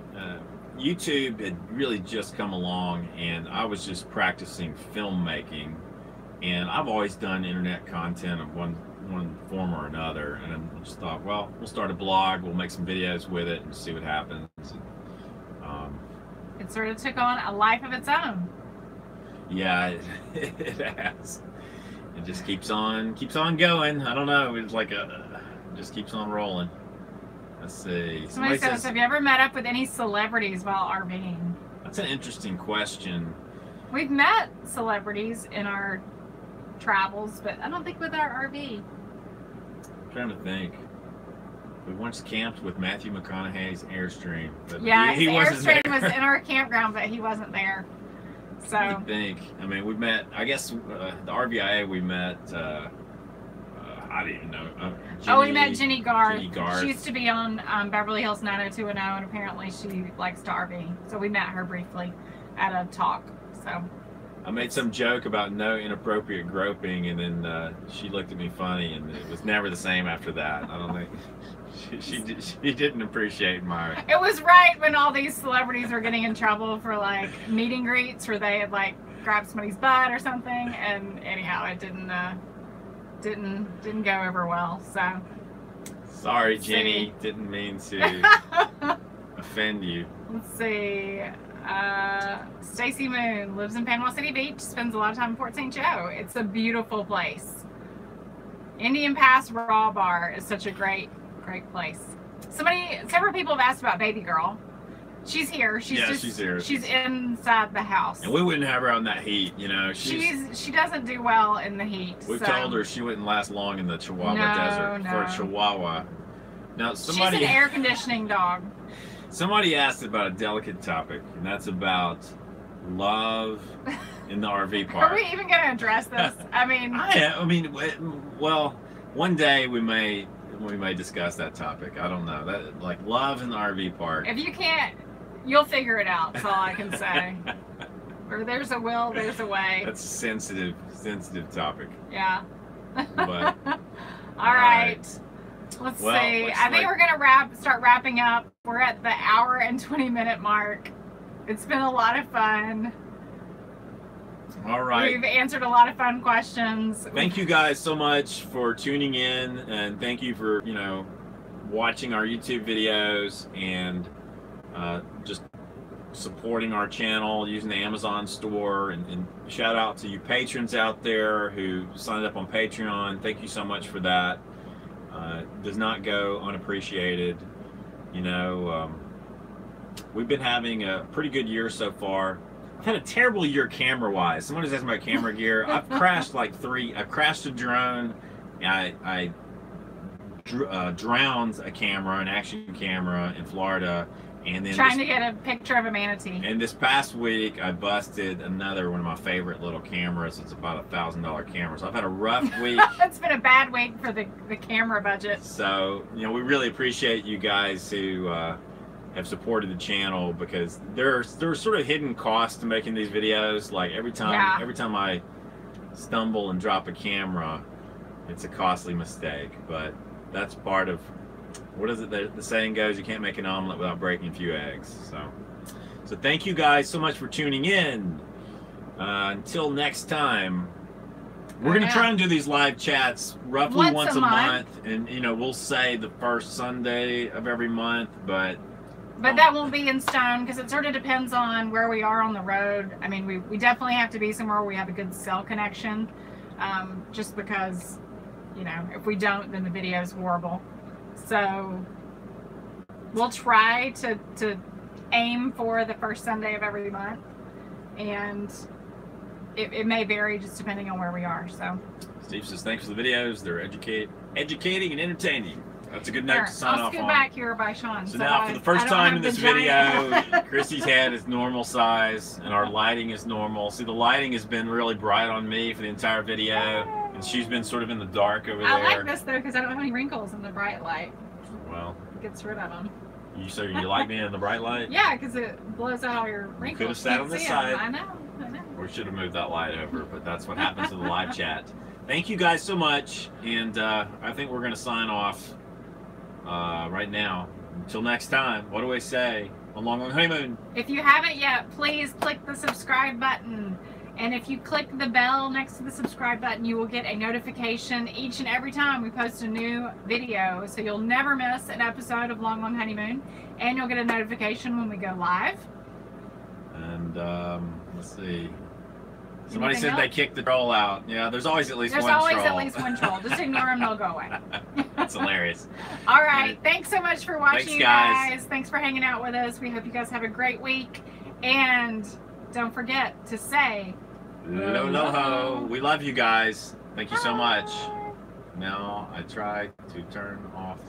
YouTube had really just come along, and I was just practicing filmmaking, and I've always done internet content of one form or another, and I just thought, well, we'll start a blog, we'll make some videos with it and see what happens. It sort of took on a life of its own. Yeah, it has. It just keeps on going. I don't know, it's like just keeps on rolling. Let's see. Somebody says, have you ever met up with any celebrities while RVing? That's an interesting question. We've met celebrities in our travels, but I don't think with our RV. I'm trying to think. We once camped with Matthew McConaughey's Airstream. But yeah, he Airstream was in our campground, but he wasn't there. So I think. I mean, we met. I guess the RVIA we met. I don't even know. We met Jenny Garth. Jenny Garth. She used to be on Beverly Hills 90210, and apparently she likes to RV. So we met her briefly at a talk. So I made some joke about no inappropriate groping, and then she looked at me funny, and it was never the same after that. I don't think she didn't appreciate my. It was right when all these celebrities were getting in trouble for like meet and greets where they had like grabbed somebody's butt or something, and anyhow, it didn't go over well. So sorry, Jenny, didn't mean to offend you. Let's see. Stacy Moon lives in Panama City Beach, spends a lot of time in Port St. Joe. It's a beautiful place. Indian Pass Raw Bar is such a great place. Several people have asked about Baby Girl. She's here. She's here. She's inside the house. And we wouldn't have her on that heat, She doesn't do well in the heat. We've told her she wouldn't last long in the Chihuahua desert for a Chihuahua. Now she's an air conditioning dog. Somebody asked about a delicate topic, and that's about love in the RV park. Are we even going to address this? I mean, well, one day we may discuss that topic. I don't know. That, like, love in the RV park. if you can't, you'll figure it out. That's all I can say. Where there's a will, there's a way. That's a sensitive topic. Yeah. But all right. Let's see. I think we're gonna start wrapping up. We're at the hour and 20-minute mark. It's been a lot of fun. All right. We've answered a lot of fun questions. Thank you guys so much for tuning in, and thank you for, you know, watching our YouTube videos and just supporting our channel using the Amazon store, and shout out to you patrons out there who signed up on Patreon. Thank you so much for that. Does not go unappreciated. You know, we've been having a pretty good year so far. I've had a terrible year camera-wise. Someone was asking about camera gear. I've crashed like 3. I crashed a drone. I drowned a camera, an action camera in Florida. And then trying to get a picture of a manatee. And this past week, I busted another one of my favorite little cameras. It's about $1,000 camera. So I've had a rough week. It's been a bad week for the camera budget. So, you know, we really appreciate you guys who have supported the channel, because there's sort of hidden costs to making these videos. Like every time I stumble and drop a camera, it's a costly mistake. But that's part of, what is it, the saying goes, you can't make an omelet without breaking a few eggs. So thank you guys so much for tuning in. Until next time, we're gonna try and do these live chats roughly once a month, and you know, we'll say the first Sunday of every month, but that won't be in stone, because it sort of depends on where we are on the road. I mean, we definitely have to be somewhere where we have a good cell connection, just because, you know, if we don't, then the video is horrible. So we'll try to aim for the first Sunday of every month, and it may vary just depending on where we are. So Steve says thanks for the videos. They're educating and entertaining. That's a good note to sign off on. I'll scoot back here by Sean. So now, for the first time in this video, Kristy's head is normal size, and our lighting is normal. See, the lighting has been really bright on me for the entire video, and she's been sort of in the dark over there. I like this, though, because I don't have any wrinkles in the bright light. Well, it gets rid of them. So you like being in the bright light? Yeah, because it blows out all your wrinkles. You could have sat on this side. I know. We should have moved that light over, but that's what happens in the live chat. Thank you guys so much, and I think we're going to sign off right now. Until next time, what do I say? On Long Long Honeymoon. If you haven't yet, please click the subscribe button. And if you click the bell next to the subscribe button, you will get a notification each and every time we post a new video. So you'll never miss an episode of Long Long Honeymoon. And you'll get a notification when we go live. And let's see. Somebody said they kicked the troll out. Yeah, there's always at least one troll. There's always at least one troll. Just ignore them, they'll go away. That's hilarious. All right. Thanks so much for watching, you guys. Thanks for hanging out with us. We hope you guys have a great week. And don't forget to say, Lo-lo-ho. We love you guys. Thank you so much. Now I try to turn off